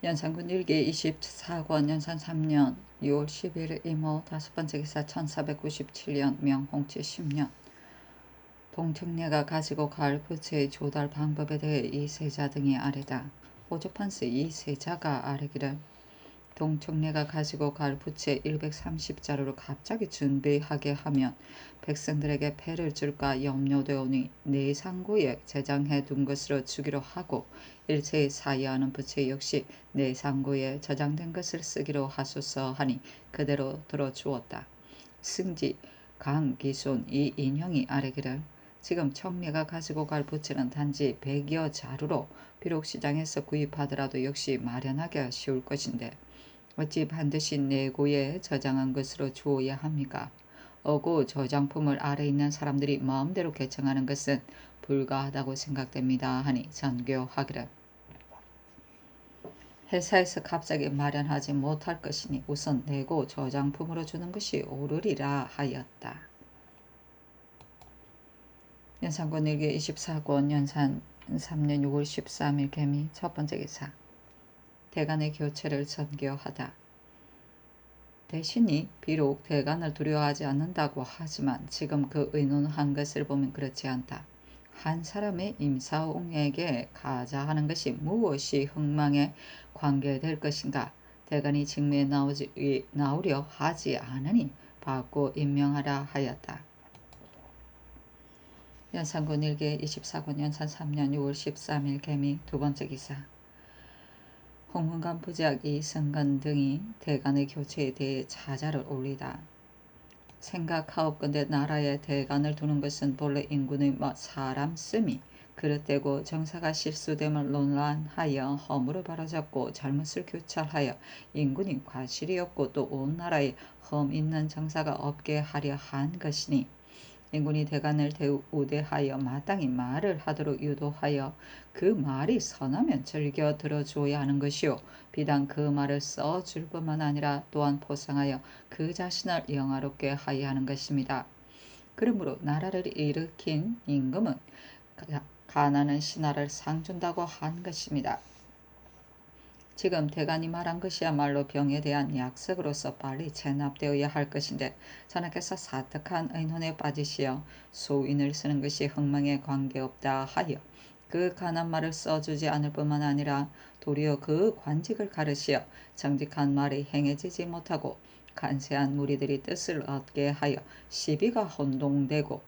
연산군 일기 24권 연산 3년 6월 10일 이모 다섯 번째 기사 1497년 명홍치 10년 동청래가 가지고 갈 부채의 조달 방법에 대해 이 세자 등이 아뢰다. 오조판스 이 세자가 아뢰기를 동청래가 가지고 갈 부채 130자루를 갑자기 준비하게 하면 백성들에게 패를 줄까 염려되오니 내상고에 저장해 둔 것으로 주기로 하고 일체의 사유하는 부채 역시 내상고에 저장된 것을 쓰기로 하소서 하니 그대로 들어주었다. 승지 강기손 이 인형이 아뢰기를 지금 청래가 가지고 갈 부채는 단지 100여 자루로 비록 시장에서 구입하더라도 역시 마련하기가 쉬울 것인데 어찌 반드시 내고에 저장한 것으로 주어야 합니까? 어고 저장품을 아래 있는 사람들이 마음대로 개청하는 것은 불가하다고 생각됩니다 하니 전교하기를 회사에서 갑자기 마련하지 못할 것이니 우선 내고 저장품으로 주는 것이 옳으리라 하였다. 연산군 일기 24권 연산 3년 6월 13일 개미 첫 번째 기사 대간의 교체를 전교하다. 대신이 비록 대간을 두려워하지 않는다고 하지만 지금 그 의논한 것을 보면 그렇지 않다. 한 사람의 임사옹에게 가자 하는 것이 무엇이 흥망에 관계될 것인가. 대간이 직무에 나오려 하지 않으니 받고 임명하라 하였다. 연산군 일기 24권 연산 3년 6월 13일 개미 두 번째 기사 홍문관 부작 이승건 등이 대간의 교체에 대해 자자를 올리다. 생각하옵건대 나라에 대간을 두는 것은 본래 인군의 사람 씀이 그릇되고 정사가 실수됨을 논란하여 허물을 바로잡고 잘못을 교찰하여 인군이 과실이 없고 또 온 나라에 험 있는 정사가 없게 하려 한 것이니 인군이 대간을 우대하여 마땅히 말을 하도록 유도하여 그 말이 선하면 즐겨 들어주어야 하는 것이요 비단 그 말을 써줄 뿐만 아니라 또한 포상하여 그 자신을 영화롭게 하여 하는 것입니다. 그러므로 나라를 일으킨 임금은 가난한 신하를 상준다고 한 것입니다. 지금 대간이 말한 것이야말로 병에 대한 약속으로서 빨리 체납되어야 할 것인데 전하께서 사특한 의논에 빠지시어 소인을 쓰는 것이 흥망에 관계없다 하여 그 간한 말을 써주지 않을 뿐만 아니라 도리어 그 관직을 가르시어 정직한 말이 행해지지 못하고 간세한 무리들이 뜻을 얻게 하여 시비가 혼동되고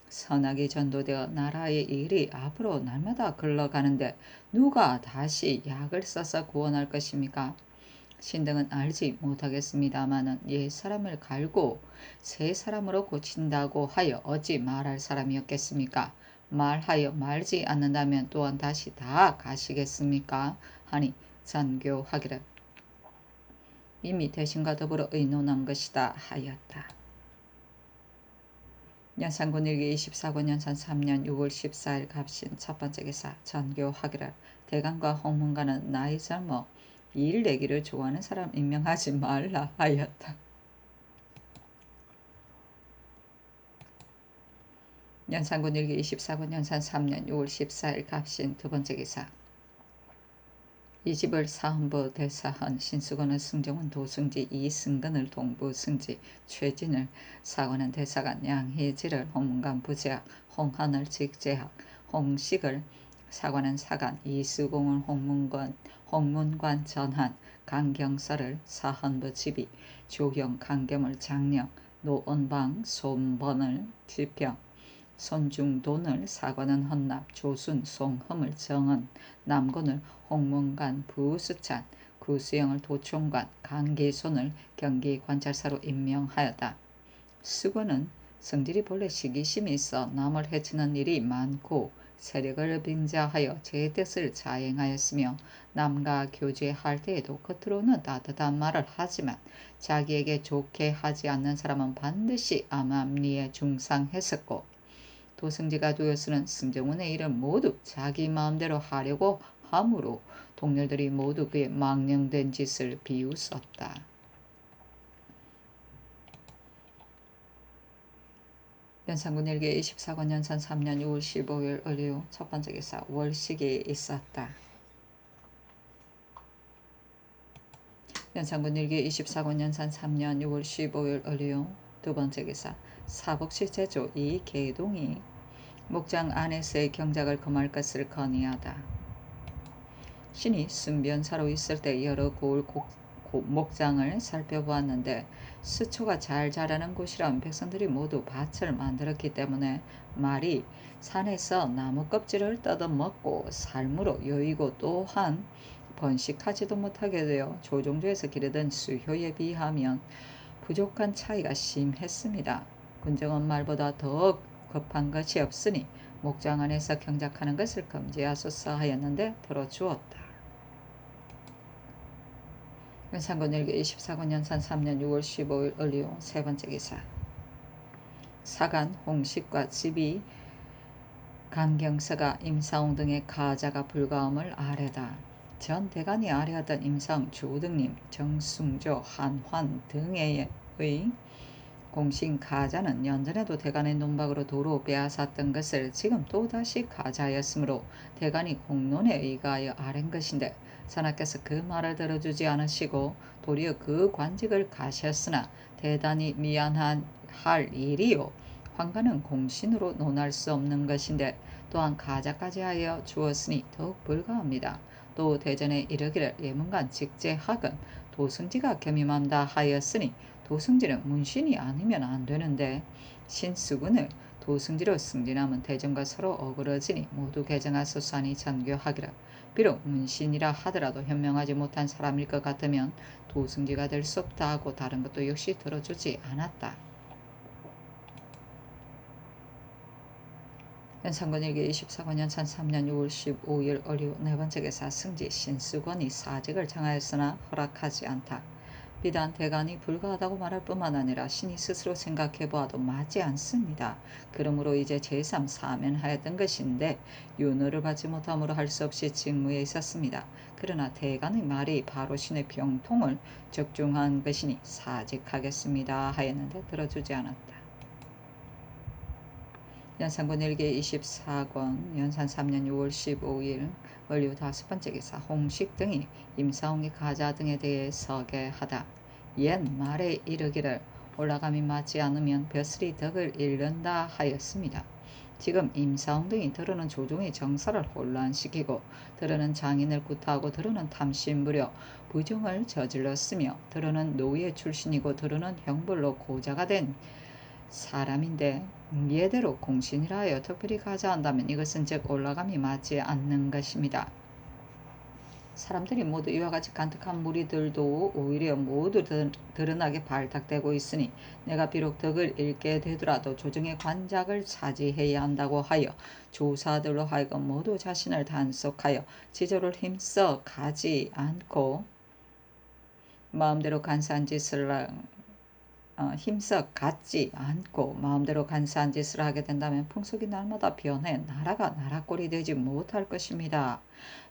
선악이 전도되어 나라의 일이 앞으로 날마다 흘러가는데 누가 다시 약을 써서 구원할 것입니까? 신등은 알지 못하겠습니다마는 옛 사람을 갈고 새 사람으로 고친다고 하여 어찌 말할 사람이었겠습니까? 말하여 말지 않는다면 또한 다시 다 가시겠습니까? 하니 전교하기를 이미 대신과 더불어 의논한 것이다 하였다. 연산군 일기 24권 연산 3년 6월 14일 갑신 첫 번째 기사 전교하기를 대간과 홍문관은 나이 젊어 일 내기를 좋아하는 사람 임명하지 말라 하였다. 연산군 일기 24권 연산 3년 6월 14일 갑신 두 번째 기사 이집을 사헌부 대사헌 신수건은 승정원 도승지 이승건을 동부 승지 최진을 사관은 대사관 양희지를 홍문관 부제학 홍한을 직제학 홍식을 사관은 사관 이수공을 홍문관 전한 강경설을 사헌부 지비 조경 강겸을 장령 노원방 손번을 지평 손중돈을 사관은 헌납 조순 송흠을 정은 남곤을 홍문관 부수찬 구수영을 도총관 강기손을 경기관찰사로 임명하였다. 수건은 성질이 본래 시기심이 있어 남을 해치는 일이 많고 세력을 빙자하여 제 뜻을 자행하였으며 남과 교제할 때에도 겉으로는 따뜻한 말을 하지만 자기에게 좋게 하지 않는 사람은 반드시 암암리에 중상했었고 도승지가 두어쓰는 승정원의 일은 모두 자기 마음대로 하려고 하므로 동료들이 모두 그의 망령된 짓을 비웃었다. 연산군 일기 24권 연산 3년 6월 15일 을유 첫 번째 기사 월식이 있었다. 연산군 일기 24권 연산 3년 6월 15일 을류 두 번째 기사 사복시 제조 이 계동이 목장 안에서의 경작을 금할 것을 건의하다. 신이 순변사로 있을 때 여러 고을 목장을 살펴보았는데 수초가 잘 자라는 곳이란 백성들이 모두 밭을 만들었기 때문에 말이 산에서 나무 껍질을 뜯어먹고 삶으로 여의고 또한 번식하지도 못하게 되어 조종조에서 기르던 수효에 비하면 부족한 차이가 심했습니다. 군정은 말보다 더 급한 것이 없으니 목장 안에서 경작하는 것을 금지하소서 하였는데 들어주었다. 연산군 일기 24권 연산 3년 6월 15일 을류 세 번째 기사 사간 홍식과 집이 강경서가 임사홍 등의 가자가 불가함을 아뢰다. 전 대간이 아뢰었던 임사홍, 조등님, 정승조, 한환 등의 공신 가자는 연전에도 대간의 논박으로 도로 빼앗았던 것을 지금 또다시 가자였으므로 대간이 공론에 의가하여 아랜 것인데 산하께서 그 말을 들어주지 않으시고 도리어 그 관직을 가셨으나 대단히 미안한 할 일이요 환관은 공신으로 논할 수 없는 것인데 또한 가자까지 하여 주었으니 더욱 불가합니다. 또 대전에 이르기를 예문관 직제학은 도승지가 겸임한다 하였으니 도승지는 문신이 아니면 안 되는데 신수군을 도승지로 승진하면 대전과 서로 어그러지니 모두 개정하소서 하니 전교하기라. 비록 문신이라 하더라도 현명하지 못한 사람일 것 같으면 도승지가 될 수 없다 하고 다른 것도 역시 들어주지 않았다. 연산군 일기 24권 연산 3년 6월 15일 을류 네 번째 기사 승지 신수권이 사직을 정하였으나 허락하지 않다. 비단 대간이 불가하다고 말할 뿐만 아니라 신이 스스로 생각해보아도 맞지 않습니다. 그러므로 이제 제3 사면하였던 것인데 윤허를 받지 못함으로 할 수 없이 직무에 있었습니다. 그러나 대간의 말이 바로 신의 병통을 적중한 것이니 사직하겠습니다 하였는데 들어주지 않았다. 연산군 일기 24권 연산 3년 6월 15일 을류 다섯 번째 기사 홍식 등이 임사홍이 가자 등에 대해 서게하다. 옛 말에 이르기를 올라감이 맞지 않으면 벼슬이 덕을 잃는다 하였습니다. 지금 임사홍 등이 들어는 조종의 정사를 혼란시키고 들어는 장인을 구타하고 들어는 탐심부려 부정을 저질렀으며 들어는 노예 출신이고 들어는 형벌로 고자가 된 사람인데 예대로 공신이라 하여 특별히 가자한다면 이것은 즉 올라감이 맞지 않는 것입니다. 사람들이 모두 이와 같이 간특한 무리들도 오히려 모두 드러나게 발탁되고 있으니 내가 비록 덕을 잃게 되더라도 조정의 관작을 차지해야 한다고 하여 조사들로 하여금 모두 자신을 단속하여 지조를 힘써 가지 않고 마음대로 간사한 짓을 힘써 갖지 않고 마음대로 간사한 짓을 하게 된다면 풍속이 날마다 변해 나라가 나라꼴이 되지 못할 것입니다.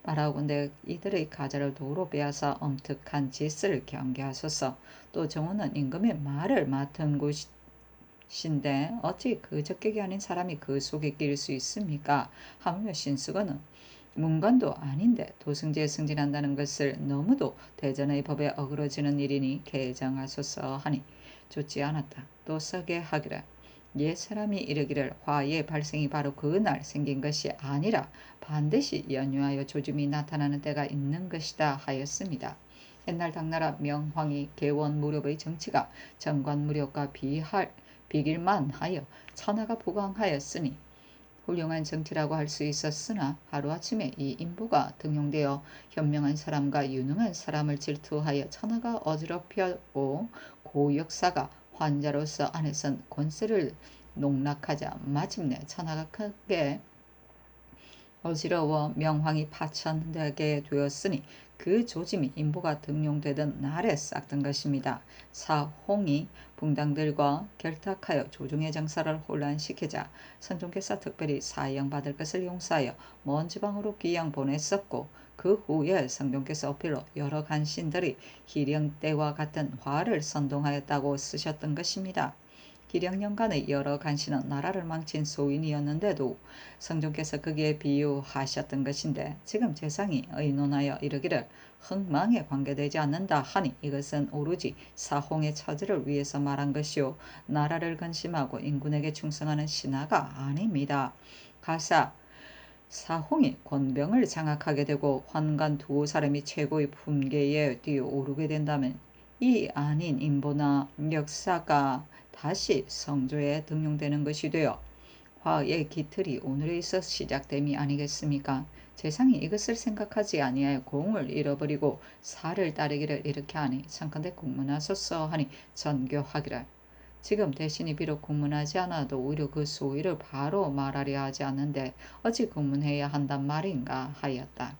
바라오건대 이들의 가자를 도로 빼앗아 엄특한 짓을 경계하소서. 또 정원은 임금의 말을 맡은 곳인데 어찌 그 적격이 아닌 사람이 그 속에 끼일 수 있습니까? 하물며 신수건은 문관도 아닌데 도승지에 승진한다는 것을 너무도 대전의 법에 어그러지는 일이니 개정하소서 하니 좋지 않았다. 또 서게 하기를 옛 사람이 이르기를 화의 발생이 바로 그날 생긴 것이 아니라 반드시 연유하여 조짐이 나타나는 때가 있는 것이다 하였습니다. 옛날 당나라 명황이 개원 무렵의 정치가 정관 무렵과 비길만 하여 천하가 부강하였으니 훌륭한 정치라고 할 수 있었으나 하루아침에 이 인부가 등용되어 현명한 사람과 유능한 사람을 질투하여 천하가 어지럽혔고 고역사가 환자로서 안에선 권세를 농락하자 마침내 천하가 크게 어지러워 명황이 파천되게 되었으니 그 조짐이 인부가 등용되던 날에 싹든 것입니다. 사홍이 붕당들과 결탁하여 조종의 정사를 혼란시키자 선종께서 특별히 사형받을 것을 용서하여 먼 지방으로 귀양 보냈었고 그 후에 성종께서 어필로 여러 간신들이 희령 때와 같은 화를 선동하였다고 쓰셨던 것입니다. 기령년간의 여러 간신은 나라를 망친 소인이었는데도 성종께서 거기에 비유하셨던 것인데 지금 재상이 의논하여 이르기를 흥망에 관계되지 않는다 하니 이것은 오로지 사홍의 처지를 위해서 말한 것이요 나라를 근심하고 인군에게 충성하는 신하가 아닙니다. 가사 사홍이 권병을 장악하게 되고 환관 두 사람이 최고의 품계에 뛰어오르게 된다면 이 아닌 인보나 역사가 다시 성조에 등용되는 것이 되어 화의 기틀이 오늘에 있어 시작됨이 아니겠습니까? 재상이 이것을 생각하지 아니하여 공을 잃어버리고 사를 따르기를 이렇게 하니 청컨대 국문하소서 하니 전교하기를 지금 대신이 비록 국문하지 않아도 오히려 그 소위를 바로 말하려 하지 않는데 어찌 국문해야 한단 말인가 하였다.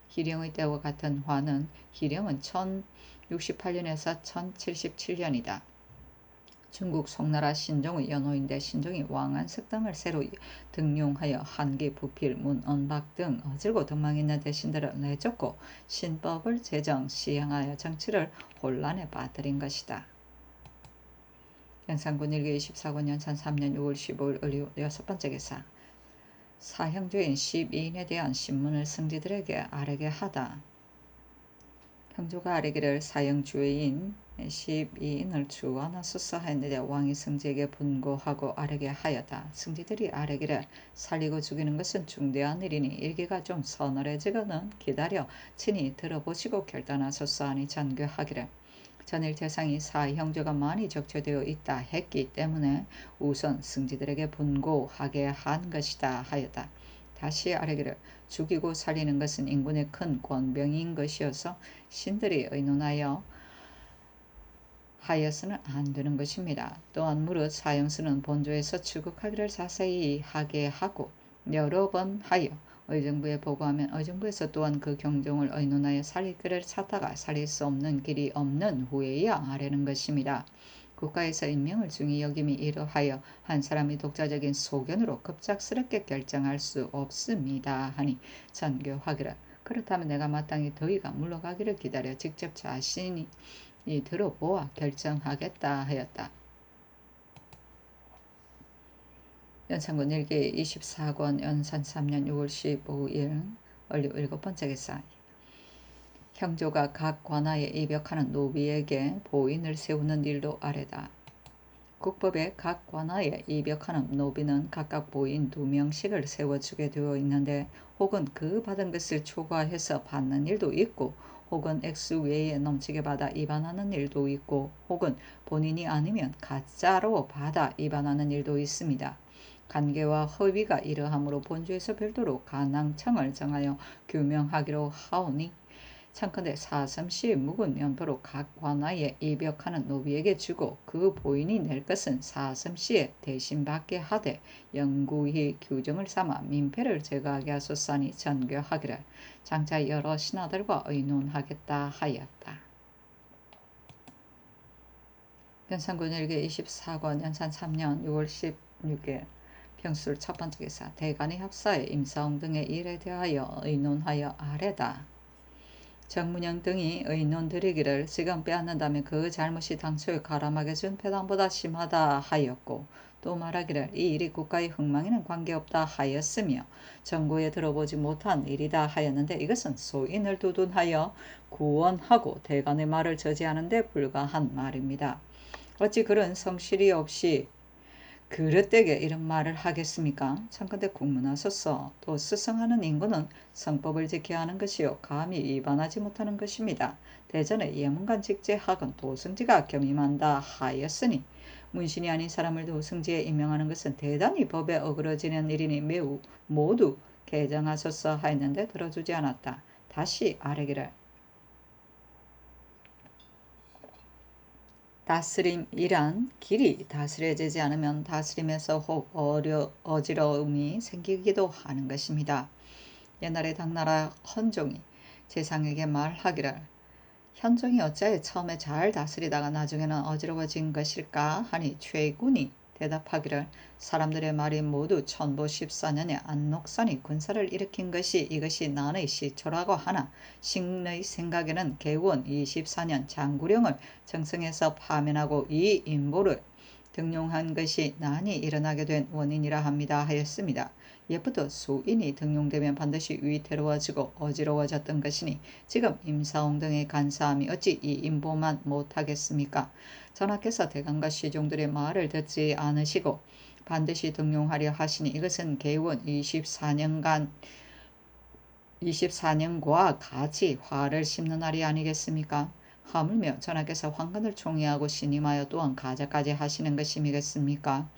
기령의 때와 같은 화는 기령은 1068년에서 1077년이다. 중국 송나라 신종의 연호인데 신종이 왕안 석당을 새로 등용하여 한기, 부필, 문, 언박 등 어질고 덕망있는 대신들을 내쫓고 신법을 제정 시행하여 정치를 혼란에 빠뜨린 것이다. 연산군 일기 24권 연산 3년 6월 15일 을류 6번째 기사 사형죄인 12인에 대한 신문을 승지들에게 아뢰게 하다. 형조가 아뢰기를 사형죄인 12인을 주관하소서 하였는데 왕이 승지에게 분고하고 아뢰게 하였다. 승지들이 아뢰기를 살리고 죽이는 것은 중대한 일이니 일기가 좀 서늘해지거든 기다려 친히 들어보시고 결단하소서 하니 전교하기를 전일 재상이 사형죄가 많이 적체되어 있다 했기 때문에 우선 승지들에게 분고하게 한 것이다 하였다. 다시 아뢰기를 죽이고 살리는 것은 인군의 큰 권병인 것이어서 신들이 의논하여 하여서는 안 되는 것입니다. 또한 무릇 사형수는 본조에서 출국하기를 자세히 하게 하고 여러 번 하여 의정부에 보고하면 의정부에서 또한 그 경종을 의논하여 살릴 길을 찾다가 살릴 수 없는 길이 없는 후에야 하려는 것입니다. 국가에서 인명을 중히 여김이 이러하여 한 사람이 독자적인 소견으로 급작스럽게 결정할 수 없습니다. 하니 전교하기를 그렇다면 내가 마땅히 더위가 물러가기를 기다려 직접 자신이 들어보아 결정하겠다 하였다. 연산군 일기 24권 연산 3년 6월 15일 을류 7번째 기사 형조가 각 관하에 입역하는 노비에게 보인을 세우는 일도 아래다. 국법에 각 관하에 입역하는 노비는 각각 보인 2명씩을 세워주게 되어 있는데 혹은 그 받은 것을 초과해서 받는 일도 있고 혹은 액수 외에 넘치게 받아 입안하는 일도 있고 혹은 본인이 아니면 가짜로 받아 입안하는 일도 있습니다. 관계와 허위가 이러하므로 본주에서 별도로 간항청을 정하여 규명하기로 하오니 청컨대 사삼시의 묵은 연포로 각 관하에 입역하는 노비에게 주고 그 보인이 낼 것은 사삼시에 대신 받게 하되 영구히 규정을 삼아 민폐를 제거하게 하소서니 전교하기를 장차 여러 신하들과 의논하겠다 하였다. 연산군 일기 24권 연산 3년 6월 16일 병술 첫번째 기사 대간의 합사에 임사홍 등의 일에 대하여 의논하여 아래다. 정문영 등이 의논 드리기를 지금 빼앗는다면 그 잘못이 당초에 가람하게 준 패당보다 심하다 하였고 또 말하기를 이 일이 국가의 흥망에는 관계없다 하였으며 정고에 들어보지 못한 일이다 하였는데 이것은 소인을 두둔하여 구원하고 대간의 말을 저지하는 데 불과한 말입니다. 어찌 그런 성실이 없이 그릇되게 이런 말을 하겠습니까? 청컨대 국문하소서. 또 스승하는 인구는 성법을 지켜야 하는 것이요 감히 위반하지 못하는 것입니다. 대전에 예문관 직제학은 도승지가 겸임한다 하였으니 문신이 아닌 사람을 도승지에 임명하는 것은 대단히 법에 어그러지는 일이니 매우 모두 개정하소서 하였는데 들어주지 않았다. 다시 아뢰기를 다스림이란 길이 다스려지지 않으면 다스림에서 혹 어지러움이 생기기도 하는 것입니다. 옛날에 당나라 헌종이 재상에게 말하기를 현종이 어찌하여 처음에 잘 다스리다가 나중에는 어지러워진 것일까 하니 최군이 대답하기를 사람들의 말이 모두 천보 14년에 안록산이 군사를 일으킨 것이 이것이 난의 시초라고 하나 신의 생각에는 개원 24년 장구령을 정성에서 파면하고 이 인보를 등용한 것이 난이 일어나게 된 원인이라 합니다 하였습니다. 예부터 소인이 등용되면 반드시 위태로워지고 어지러워졌던 것이니 지금 임사홍 등의 간사함이 어찌 이 임보만 못하겠습니까? 전하께서 대간과 시종들의 말을 듣지 않으시고 반드시 등용하려 하시니 이것은 개원 24년과 같이 화를 심는 날이 아니겠습니까? 하물며 전하께서 황건을 총애하고 신임하여 또한 가자까지 하시는 것이겠습니까?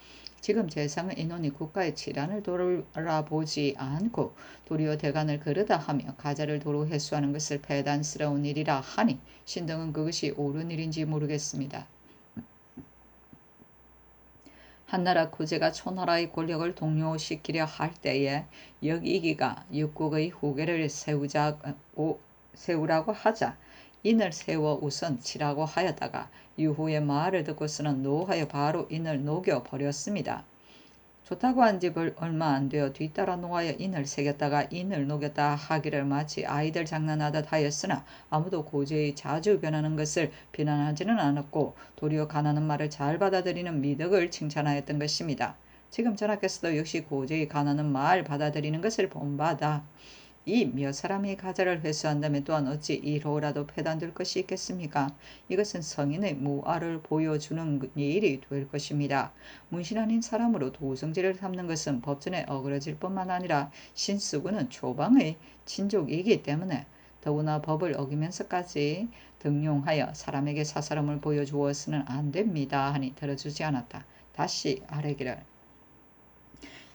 지금 재상의 인원이 국가의 질환을 돌아보지 않고 도리어 대간을 그르다 하며 가자를 도로 회수하는 것을 배단스러운 일이라 하니 신등은 그것이 옳은 일인지 모르겠습니다. 한나라 구제가 초나라의 권력을 동요시키려 할 때에 역이기가 육국의 후계를 세우라고 하자 인을 세워 우선 치라고 하였다가 유후의 말을 듣고서는 노하여 바로 인을 녹여 버렸습니다. 좋다고 한 집을 얼마 안 되어 뒤따라 놓아야 인을 새겼다가 인을 녹였다 하기를 마치 아이들 장난하듯 하였으나 아무도 고제의 자주 변하는 것을 비난하지는 않았고 도리어 가난한 말을 잘 받아들이는 미덕을 칭찬하였던 것입니다. 지금 전하께서도 역시 고제의 가난한 말 받아들이는 것을 본바다. 이 몇 사람이 가자를 회수한다면 또한 어찌 1호라도 폐단될 것이 있겠습니까? 이것은 성인의 무아를 보여주는 일이 될 것입니다. 문신 아닌 사람으로 도성질을 삼는 것은 법전에 어그러질 뿐만 아니라 신수군은 조방의 친족이기 때문에 더구나 법을 어기면서까지 등용하여 사람에게 사사람을 보여주어서는 안 됩니다 하니 들어주지 않았다. 다시 아뢰기를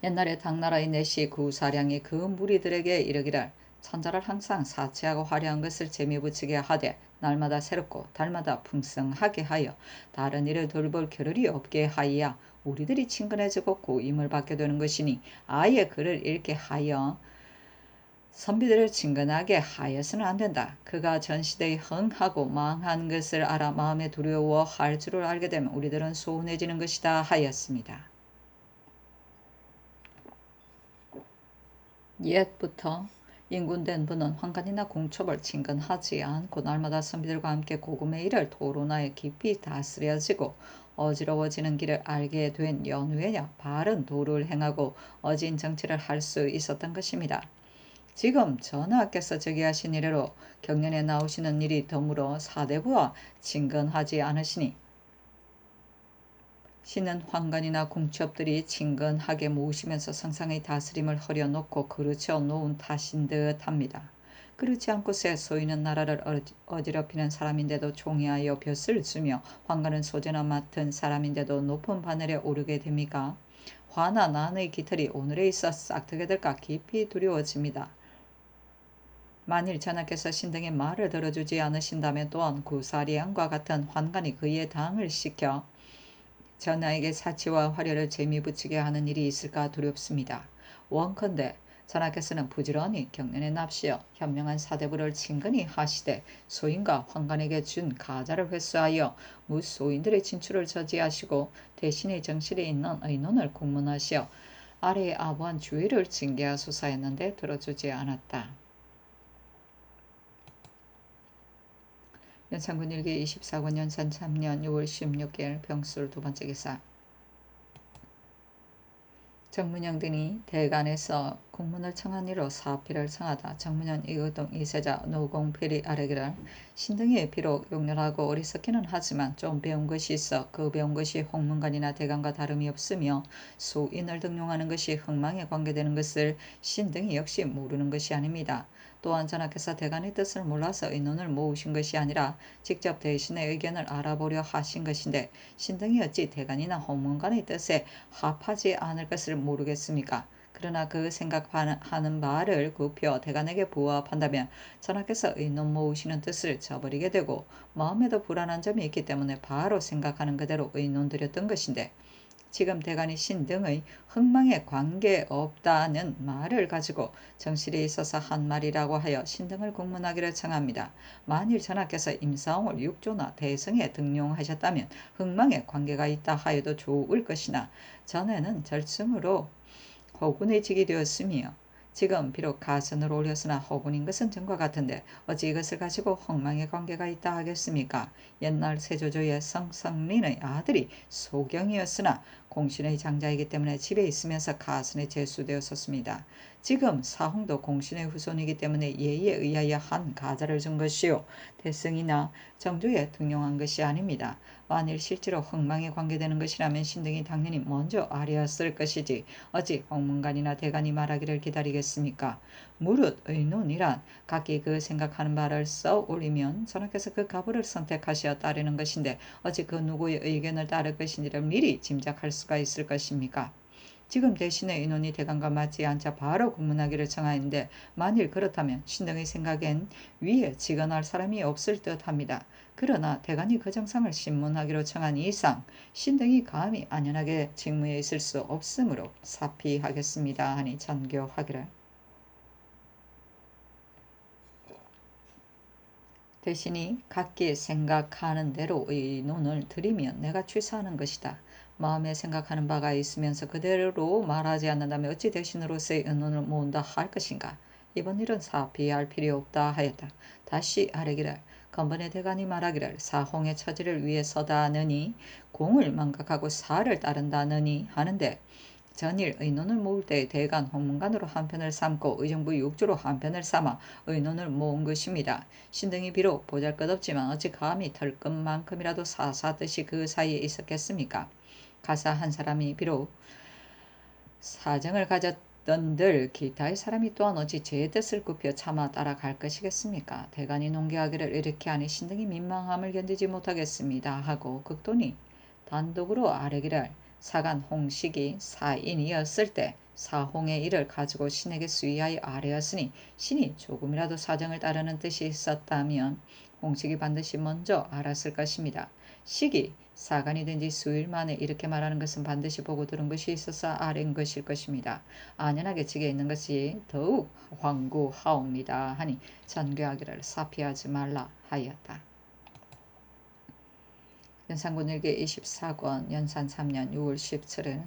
옛날에 당나라의 내시 구사량이 그 무리들에게 이르기를 천자를 항상 사치하고 화려한 것을 재미붙이게 하되 날마다 새롭고 달마다 풍성하게 하여 다른 일을 돌볼 겨를이 없게 하여야 우리들이 친근해지고 고임을 받게 되는 것이니 아예 그를 잃게 하여 선비들을 친근하게 하여서는 안 된다. 그가 전시대에 흥하고 망한 것을 알아 마음에 두려워할 줄을 알게 되면 우리들은 소원해지는 것이다 하였습니다. 옛부터 인군된 분은 환관이나 공첩을 친근하지 않고 날마다 선비들과 함께 고금의 일을 토론하여 깊이 다스려지고 어지러워지는 길을 알게 된 연후에야 바른 도를 행하고 어진 정치를 할 수 있었던 것입니다. 지금 전하께서 즉위하신 이래로 경연에 나오시는 일이 드물어 사대부와 친근하지 않으시니 신은 환관이나 공첩들이 친근하게 모시면서 상상의 다스림을 허려놓고 그르쳐 놓은 탓인 듯 합니다. 그렇지 않고서 소인은 나라를 어지럽히는 사람인데도 총애하여 벼슬 주며 환관은 소재나 맡은 사람인데도 높은 바늘에 오르게 됩니까? 화나 난의 깃털이 오늘에 있어 싹트게 될까 깊이 두려워집니다. 만일 전하께서 신등의 말을 들어주지 않으신다면 또한 구사리안과 같은 환관이 그의 당을 시켜 전하에게 사치와 화려를 재미붙이게 하는 일이 있을까 두렵습니다. 원컨대 전하께서는 부지런히 경연에 납시어 현명한 사대부를 친근히 하시되 소인과 환관에게 준 가자를 회수하여 무소인들의 진출을 저지하시고 대신에 정실에 있는 의논을 공문하시어 아래의 아부한 주의를 징계하소서 했는데 들어주지 않았다. 연산군 일기 24권 연산 3년 6월 16일 병술 두 번째 기사. 정문영 등이 대간에서 국문을 청한 이로 사필을 청하다 정문현 이의동 이세자 노공필이 아뢰기를 신등이 비록 용렬하고 어리석기는 하지만 좀 배운 것이 있어 그 배운 것이 홍문관이나 대간과 다름이 없으며 소인을 등용하는 것이 흥망에 관계되는 것을 신등이 역시 모르는 것이 아닙니다. 또한 전하께서 대간의 뜻을 몰라서 의논을 모으신 것이 아니라 직접 대신의 의견을 알아보려 하신 것인데 신등이 어찌 대간이나 홍문관의 뜻에 합하지 않을 것을 모르겠습니까? 그러나 그 생각하는 바를 굽혀 대간에게 부합한다면 전하께서 의논 모으시는 뜻을 저버리게 되고 마음에도 불안한 점이 있기 때문에 바로 생각하는 그대로 의논 드렸던 것인데 지금 대간이 신등의 흥망에 관계없다는 말을 가지고 정실에 있어서 한 말이라고 하여 신등을 국문하기를 청합니다. 만일 전하께서 임사홍을 육조나 대성에 등용하셨다면 흥망에 관계가 있다 하여도 좋을 것이나 전에는 절충으로 호군의 직이 되었으며 지금 비록 가선을 올렸으나 허군인 것은 전과 같은데 어찌 이것을 가지고 엉망의 관계가 있다 하겠습니까? 옛날 세조조의 성성린의 아들이 소경이었으나 공신의 장자이기 때문에 집에 있으면서 가선에 제수되었었습니다. 지금 사홍도 공신의 후손이기 때문에 예의에 의하여 한 가자를 준 것이요 대승이나 정조에 등용한 것이 아닙니다. 만일 실제로 엉망에 관계되는 것이라면 신등이 당연히 먼저 아뢰었을 것이지 어찌 홍문관이나 대간이 말하기를 기다리겠습니까? 무릇 의논이란 각기 그 생각하는 바를 써 올리면 전하께서 그 가부를 선택하시어 따르는 것인데 어찌 그 누구의 의견을 따를 것인지를 미리 짐작할 수가 있을 것입니까? 지금 대신의 인원이 대간과 맞지 않자 바로 국문하기를 청하였는데 만일 그렇다면 신등의 생각엔 위에 직언할 사람이 없을 듯합니다. 그러나 대간이 그 정상을 신문하기로 청한 이상 신등이 감히 안연하게 직무에 있을 수 없으므로 사피하겠습니다 하니 전교하기를. 대신이 각기 생각하는 대로 의논을 드리면 내가 취사하는 것이다. 마음에 생각하는 바가 있으면서 그대로 말하지 않는다면 어찌 대신으로서의 의논을 모은다 할 것인가. 이번 일은 사피할 필요 없다 하였다. 다시 아뢰기를 건번에 대간이 말하기를 사홍의 처지를 위해서다느니 공을 망각하고 사를 따른다느니 하는데 전일 의논을 모을 때 대간 홍문관으로 한편을 삼고 의정부 육조로 한편을 삼아 의논을 모은 것입니다. 신등이 비록 보잘것없지만 어찌 감히 털끝만큼이라도 사사듯이 그 사이에 있었겠습니까? 가사 한 사람이 비록 사정을 가졌던들 기타의 사람이 또한 어찌 제 뜻을 굽혀 참아 따라갈 것이겠습니까? 대간이 농계하기를 이렇게 하니 신등이 민망함을 견디지 못하겠습니다 하고 극돈이 단독으로 아뢰기를 사간 홍식이 사인이었을 때 사홍의 일을 가지고 신에게 수의하여 아뢰었으니 신이 조금이라도 사정을 따르는 뜻이 있었다면 홍식이 반드시 먼저 알았을 것입니다. 식이 사간이 된 지 수일 만에 이렇게 말하는 것은 반드시 보고 들은 것이 있어서 아뢰인 것일 것입니다. 안연하게 직에 있는 것이 더욱 황구하옵니다 하니 전교하기를 사피하지 말라 하였다. 연산군 일기 24권 연산 3년 6월 17일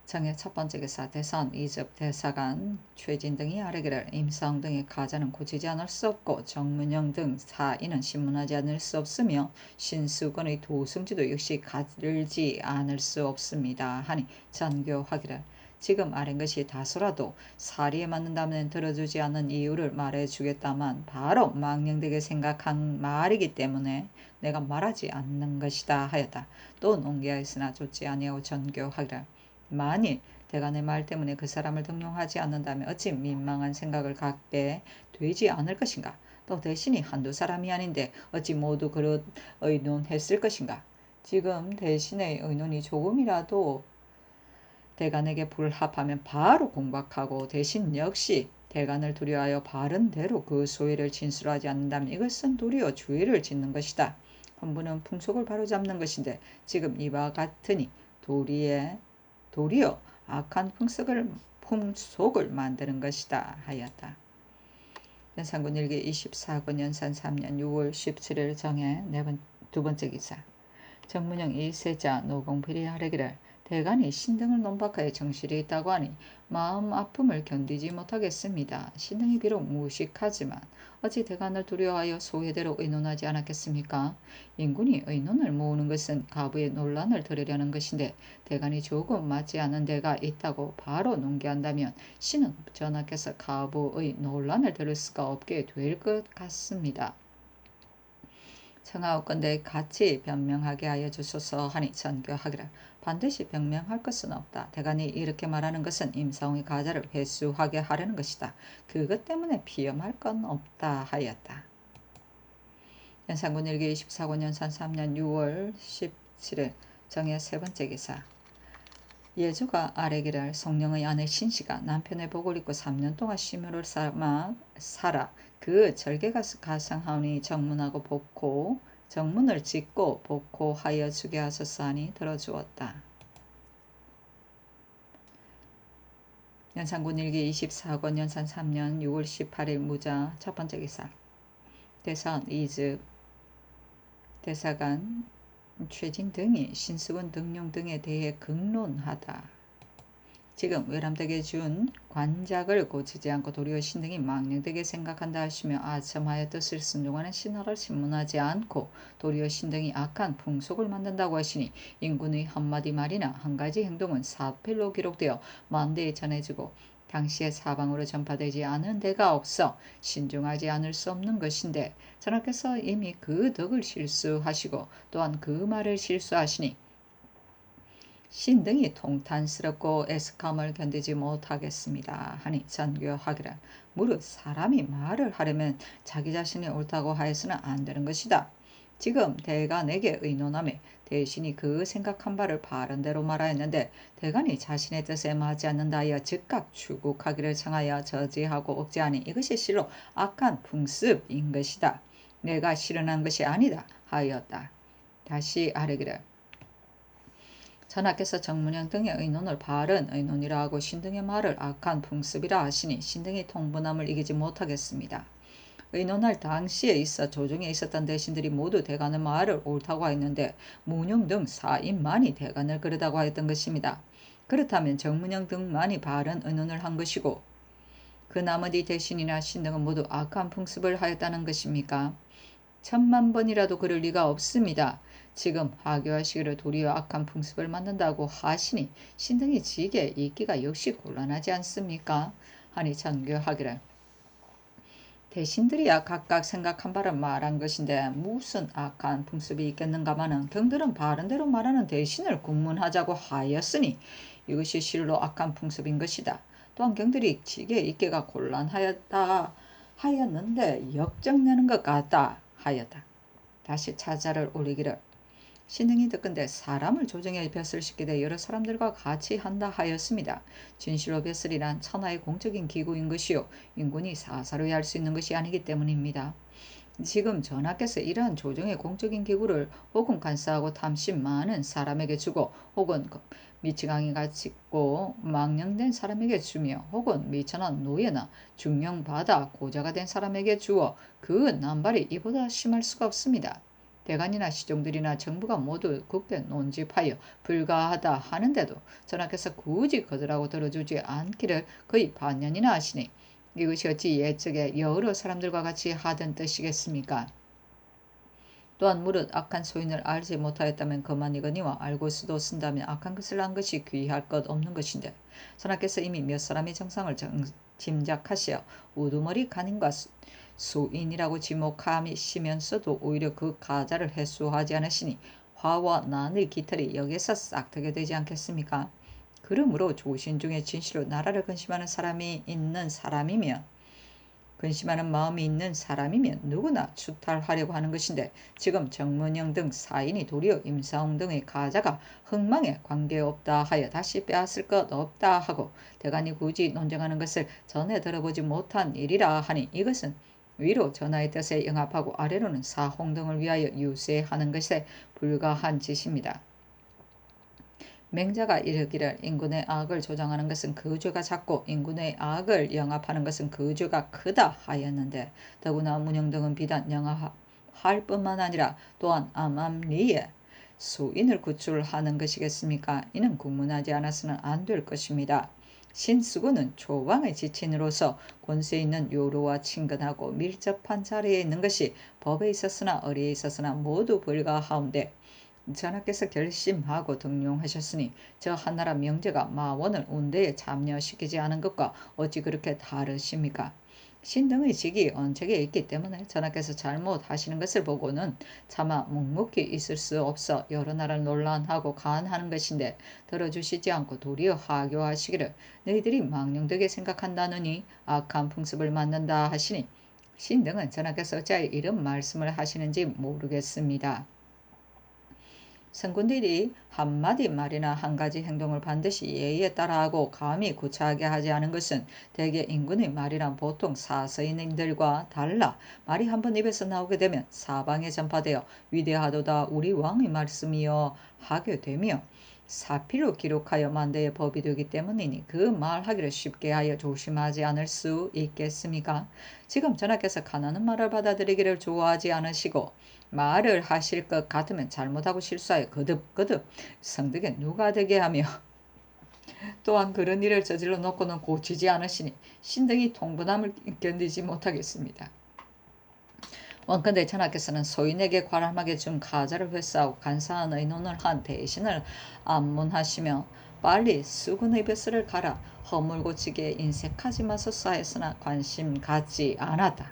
정의 첫 번째 기사 대선 이즙 대사관 최진 등이 아뢰기를 임성 등의 가자는 고치지 않을 수 없고 정문영 등 사인은 신문하지 않을 수 없으며 신수건의 도승지도 역시 가르지 않을 수 없습니다 하니 전교하기를 지금 아랜 것이 다소라도 사리에 맞는다면 들어주지 않는 이유를 말해주겠다만 바로 망령되게 생각한 말이기 때문에 내가 말하지 않는 것이다 하였다. 또 농계하였으나 좋지 아니하고 전교하기를 만일 대간의 말 때문에 그 사람을 등용하지 않는다면 어찌 민망한 생각을 갖게 되지 않을 것인가. 또 대신이 한두 사람이 아닌데 어찌 모두 그릇 의논했을 것인가. 지금 대신의 의논이 조금이라도 대간에게 불합하면 바로 공박하고 대신 역시 대간을 두려워하여 바른 대로 그 소위를 진술하지 않는다면 이것은 도리어 주의를 짓는 것이다. 헌부는 풍속을 바로잡는 것인데 지금 이와 같으니 도리어 악한 풍속을 만드는 것이다 하였다. 연산군 일기 24권 연산 3년 6월 17일 정해 두 번째 기사 정문영 2세자 노공필이 아뢰기를 대간이 신등을 논박하여 정실이 있다고 하니 마음 아픔을 견디지 못하겠습니다. 신등이 비록 무식하지만 어찌 대간을 두려워하여 소회대로 의논하지 않았겠습니까? 인군이 의논을 모으는 것은 가부의 논란을 들으려는 것인데 대간이 조금 맞지 않은 데가 있다고 바로 논계한다면 신은 전하께서 가부의 논란을 들을 수가 없게 될 것 같습니다. 청하옵건대 같이 변명하게 하여 주소서 하니 전교하기를 반드시 변명할 것은 없다. 대간이 이렇게 말하는 것은 임사홍의 가자를 회수하게 하려는 것이다. 그것 때문에 피험할 건 없다 하였다. 연산군 일기 24권 연산 3년 6월 17일 정의 세 번째 기사 예조가 아뢰기를 성령의 아내 신씨가 남편의 복을 입고 3년 동안 심유를 삼아 살아 그 절개가 가상하오니 정문하고 복호 정문을 짓고 복호하여 주게 하소서 하니 들어주었다. 연산군 일기 24권 연산 3년 6월 18일 무자 첫 번째 기사 대선 이즙 대사관 최진 등이 신수건 등용 등에 대해 극론하다. 지금 외람되게 준 관작을 고치지 않고 도리어 신등이 망령되게 생각한다 하시며 아첨하여 뜻을 순종하는 신하를 신문하지 않고 도리어 신등이 악한 풍속을 만든다고 하시니 인군의 한마디 말이나 한 가지 행동은 사필로 기록되어 만대에 전해지고 당시에 사방으로 전파되지 않은 데가 없어 신중하지 않을 수 없는 것인데 전하께서 이미 그 덕을 실수하시고 또한 그 말을 실수하시니 신등이 통탄스럽고 애석함을 견디지 못하겠습니다 하니 전교하기를 무릇 사람이 말을 하려면 자기 자신이 옳다고 하여서는 안 되는 것이다. 지금 대간에게 의논하며 대신이 그 생각한 바를 바른대로 말하였는데 대간이 자신의 뜻에 맞지 않는다 하여 즉각 추국하기를 청하여 저지하고 억제하니 이것이 실로 악한 풍습인 것이다. 내가 실현한 것이 아니다 하였다. 다시 아뢰기를 전하께서 정문양 등의 의논을 바른 의논이라 하고 신등의 말을 악한 풍습이라 하시니 신등이 통분함을 이기지 못하겠습니다. 의논할 당시에 있어 조정에 있었던 대신들이 모두 대간의 말을 옳다고 하였는데 문영 등 사인만이 대간을 그르다고 하였던 것입니다. 그렇다면 정문영 등만이 바른 의논을 한 것이고 그 나머지 대신이나 신등은 모두 악한 풍습을 하였다는 것입니까? 천만 번이라도 그럴 리가 없습니다. 지금 하교하시기를 도리어 악한 풍습을 만든다고 하시니 신등이 지게 있기가 역시 곤란하지 않습니까? 하니 전교하기를 대신들이야 각각 생각한 바를 말한 것인데 무슨 악한 풍습이 있겠는가마는 경들은 바른대로 말하는 대신을 국문하자고 하였으니 이것이 실로 악한 풍습인 것이다. 또한 경들이 지게 있기가 곤란하였다 하였는데 역정내는 것 같다 하였다. 다시 차자를 올리기를 신등이 듣건대 사람을 조정에 벼슬 시키되 여러 사람들과 같이 한다 하였습니다. 진실로 벼슬이란 천하의 공적인 기구인 것이요 인군이 사사로이 할 수 있는 것이 아니기 때문입니다. 지금 전하께서 이러한 조정의 공적인 기구를 혹은 간사하고 탐심 많은 사람에게 주고 혹은 미치광이 가지고 망령된 사람에게 주며 혹은 미천한 노예나 중령받아 고자가 된 사람에게 주어 그 남발이 이보다 심할 수가 없습니다. 대간이나 시종들이나 정부가 모두 국대 논집하여 불가하다 하는데도 전하께서 굳이 거절하고 들어주지 않기를 거의 반년이나 하시니 이것이 어찌 옛적에 여러 사람들과 같이 하던 뜻이겠습니까? 또한 무릇 악한 소인을 알지 못하였다면 그만이거니와 알고서도 쓴다면 악한 것을 한 것이 귀할 것 없는 것인데 전하께서 이미 몇 사람의 정상을 짐작하시어 우두머리 간인과 소인이라고 지목하시면서도 오히려 그 가자를 해소하지 않으시니 화와 난의 깃털이 여기서 싹트게 되지 않겠습니까? 그러므로 조신 중에 진실로 나라를 근심하는 사람이 있는 사람이면 근심하는 마음이 있는 사람이면 누구나 추탈하려고 하는 것인데 지금 정문영 등 사인이 도리어 임사홍 등의 가자가 흥망에 관계없다 하여 다시 빼앗을 것 없다 하고 대간이 굳이 논쟁하는 것을 전에 들어보지 못한 일이라 하니 이것은 위로 전하의 뜻에 영합하고 아래로는 사홍 등을 위하여 유세하는 것에 불과한 짓입니다. 맹자가 이르기를 인군의 악을 조장하는 것은 그 죄가 작고 인군의 악을 영합하는 것은 그 죄가 크다 하였는데 더구나 문영 등은 비단 영합할 뿐만 아니라 또한 암암리에 수인을 구출하는 것이겠습니까? 이는 국문하지 않아서는 안 될 것입니다. 신수군은 조왕의 지친으로서 권세 있는 요로와 친근하고 밀접한 자리에 있는 것이 법에 있었으나 어리에 있었으나 모두 불가하온데 전하께서 결심하고 등용하셨으니 저 한나라 명제가 마원을 운대에 참여시키지 않은 것과 어찌 그렇게 다르십니까? 신등의 직이 언책에 있기 때문에 전하께서 잘못하시는 것을 보고는 차마 묵묵히 있을 수 없어 여러 나라를 논란하고 간하는 것인데 들어주시지 않고 도리어 하교하시기를 너희들이 망령되게 생각한다느니 악한 풍습을 만든다 하시니 신등은 전하께서 어찌하여 이런 말씀을 하시는지 모르겠습니다. 성군들이 한마디 말이나 한 가지 행동을 반드시 예의에 따라하고 감히 구차하게 하지 않은 것은 대개 인군의 말이란 보통 사서인들과 달라 말이 한번 입에서 나오게 되면 사방에 전파되어 위대하도다 우리 왕의 말씀이여 하게 되며 사필로 기록하여 만대의 법이 되기 때문이니 그 말하기를 쉽게 하여 조심하지 않을 수 있겠습니까? 지금 전하께서 가난한 말을 받아들이기를 좋아하지 않으시고 말을 하실 것 같으면 잘못하고 실수하여 거듭거듭 성득에 누가 되게 하며 또한 그런 일을 저질러 놓고는 고치지 않으시니 신등이 통분함을 견디지 못하겠습니다. 원컨대 전하께서는 소인에게 과람하게 준 가자를 회수하고 간사한 의논을 한 대신을 안문하시며 빨리 수군의 벼슬을 갈아 허물고치게 인색하지 마소서 했으나 관심 갖지 않았다.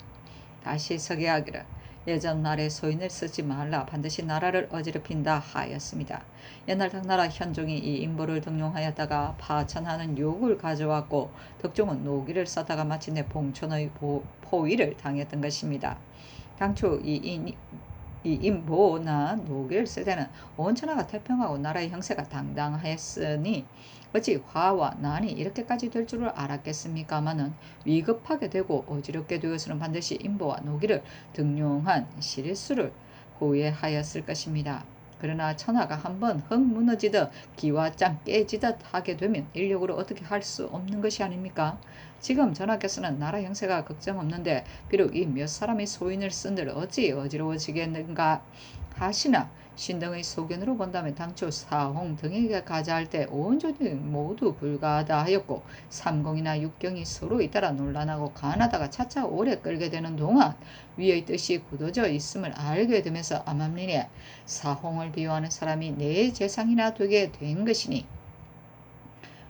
다시 서기하기를 예전 말에 소인을 쓰지 말라 반드시 나라를 어지럽힌다 하였습니다. 옛날 당나라 현종이 이 인보를 등용하였다가 파천하는 욕을 가져왔고 덕종은 노기를 써다가 마침내 봉천의 포위를 당했던 것입니다. 당초 이 인보나 노기를 쓸 때는 온 천하가 태평하고 나라의 형세가 당당하였으니 어찌 화와 난이 이렇게까지 될 줄을 알았겠습니까마는 위급하게 되고 어지럽게 되어서는 반드시 인보와 노기를 등용한 실수를 고해하였을 것입니다. 그러나 천하가 한번 흙 무너지듯 기와장 깨지듯 하게 되면 인력으로 어떻게 할 수 없는 것이 아닙니까? 지금 전하께서는 나라 형세가 걱정 없는데 비록 이 몇 사람이 소인을 쓴들 어찌 어지러워지겠는가 하시나 신등의 소견으로 본다면 당초 사홍 등에게 가자할 때 온전히 모두 불가하다 하였고 삼공이나 육경이 서로 잇따라 논란하고 간하다가 차차 오래 끌게 되는 동안 위의 뜻이 굳어져 있음을 알게 되면서 암암리에 사홍을 비유하는 사람이 내 재상이나 되게 된 것이니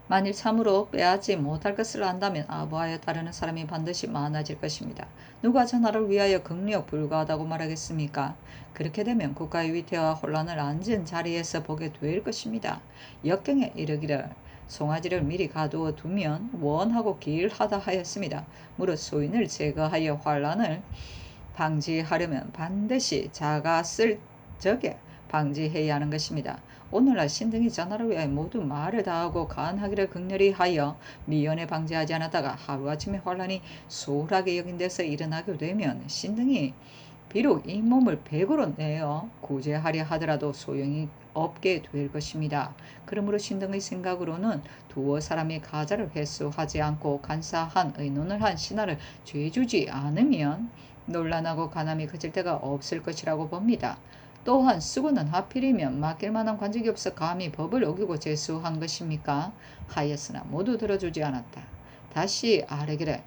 만일 참으로 빼앗지 못할 것을 안다면 아부하에 따르는 사람이 반드시 많아질 것입니다. 누가 전하를 위하여 극력 불가하다고 말하겠습니까? 그렇게 되면 국가의 위태와 혼란을 앉은 자리에서 보게 될 것입니다. 역경에 이르기를 송아지를 미리 가두어 두면 원하고 길하다 하였습니다. 무릇 소인을 제거하여 환란을 방지하려면 반드시 자가 쓸 적에 방지해야 하는 것입니다. 오늘날 신등이 전하를 위하여 모두 말을 다하고 간하기를 극렬히 하여 미연에 방지하지 않았다가 하루아침에 환란이 소홀하게 여긴 데서 일어나게 되면 신등이 비록 이 몸을 100으로 내어 구제하려 하더라도 소용이 없게 될 것입니다. 그러므로 신등의 생각으로는 두어 사람이 가자를 회수하지 않고 간사한 의논을 한 신하를 죄주지 않으면 논란하고 간함이 그칠 데가 없을 것이라고 봅니다. 또한 수군은 하필이면 맡길 만한 관직이 없어 감히 법을 어기고 제수한 것입니까? 하였으나 모두 들어주지 않았다. 다시 아뢰기를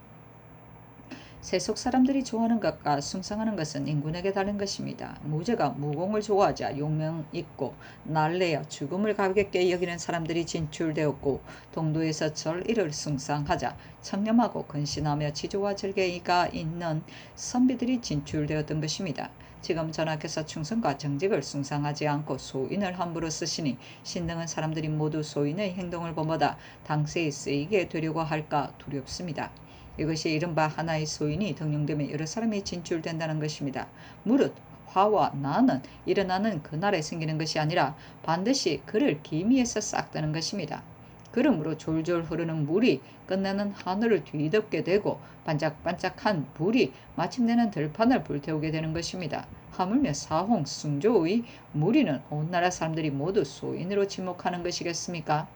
세속 사람들이 좋아하는 것과 숭상하는 것은 인군에게 다른 것입니다. 무죄가 무공을 좋아하자 용명 있고 날래야 죽음을 가볍게 여기는 사람들이 진출되었고 동도에서 절일을 숭상하자 청렴하고 근신하며 지조와 절개가 있는 선비들이 진출되었던 것입니다. 지금 전하께서 충성과 정직을 숭상하지 않고 소인을 함부로 쓰시니 신등은 사람들이 모두 소인의 행동을 본보다 당세에 쓰이게 되려고 할까 두렵습니다. 이것이 이른바 하나의 소인이 등용되면 여러 사람이 진출된다는 것입니다. 무릇 화와 난은 일어나는 그날에 생기는 것이 아니라 반드시 그를 기미에서 싹드는 것입니다. 그러므로 졸졸 흐르는 물이 끝내는 하늘을 뒤덮게 되고 반짝반짝한 불이 마침내는 들판을 불태우게 되는 것입니다. 하물며 사홍 숭조의 무리는 온 나라 사람들이 모두 소인으로 지목하는 것이겠습니까?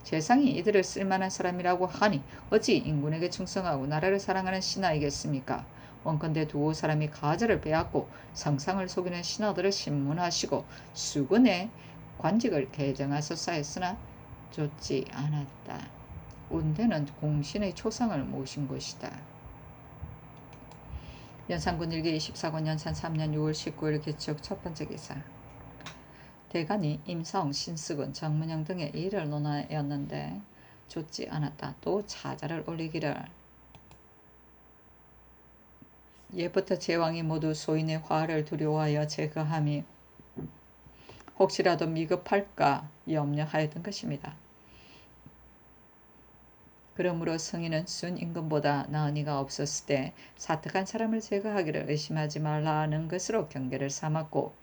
세상이 이들을 쓸만한 사람이라고 하니 어찌 인군에게 충성하고 나라를 사랑하는 신하이겠습니까? 원컨대 두어 사람이 가자를 빼앗고 성상을 속이는 신하들을 신문하시고 수군의 관직을 개정하소서 했으나 좋지 않았다. 운대는 공신의 초상을 모신 것이다. 연산군 일기 24권 연산 3년 6월 19일 개축 첫 번째 기사. 대간이 임사홍, 신수군, 정문영 등의 일을 논하였는데 좋지 않았다. 또 차자를 올리기를 예부터 제왕이 모두 소인의 화를 두려워하여 제거함이 혹시라도 미급할까 염려하였던 것입니다. 그러므로 성인은 순임금보다 나은 이가 없었을 때 사특한 사람을 제거하기를 의심하지 말라는 것으로 경계를 삼았고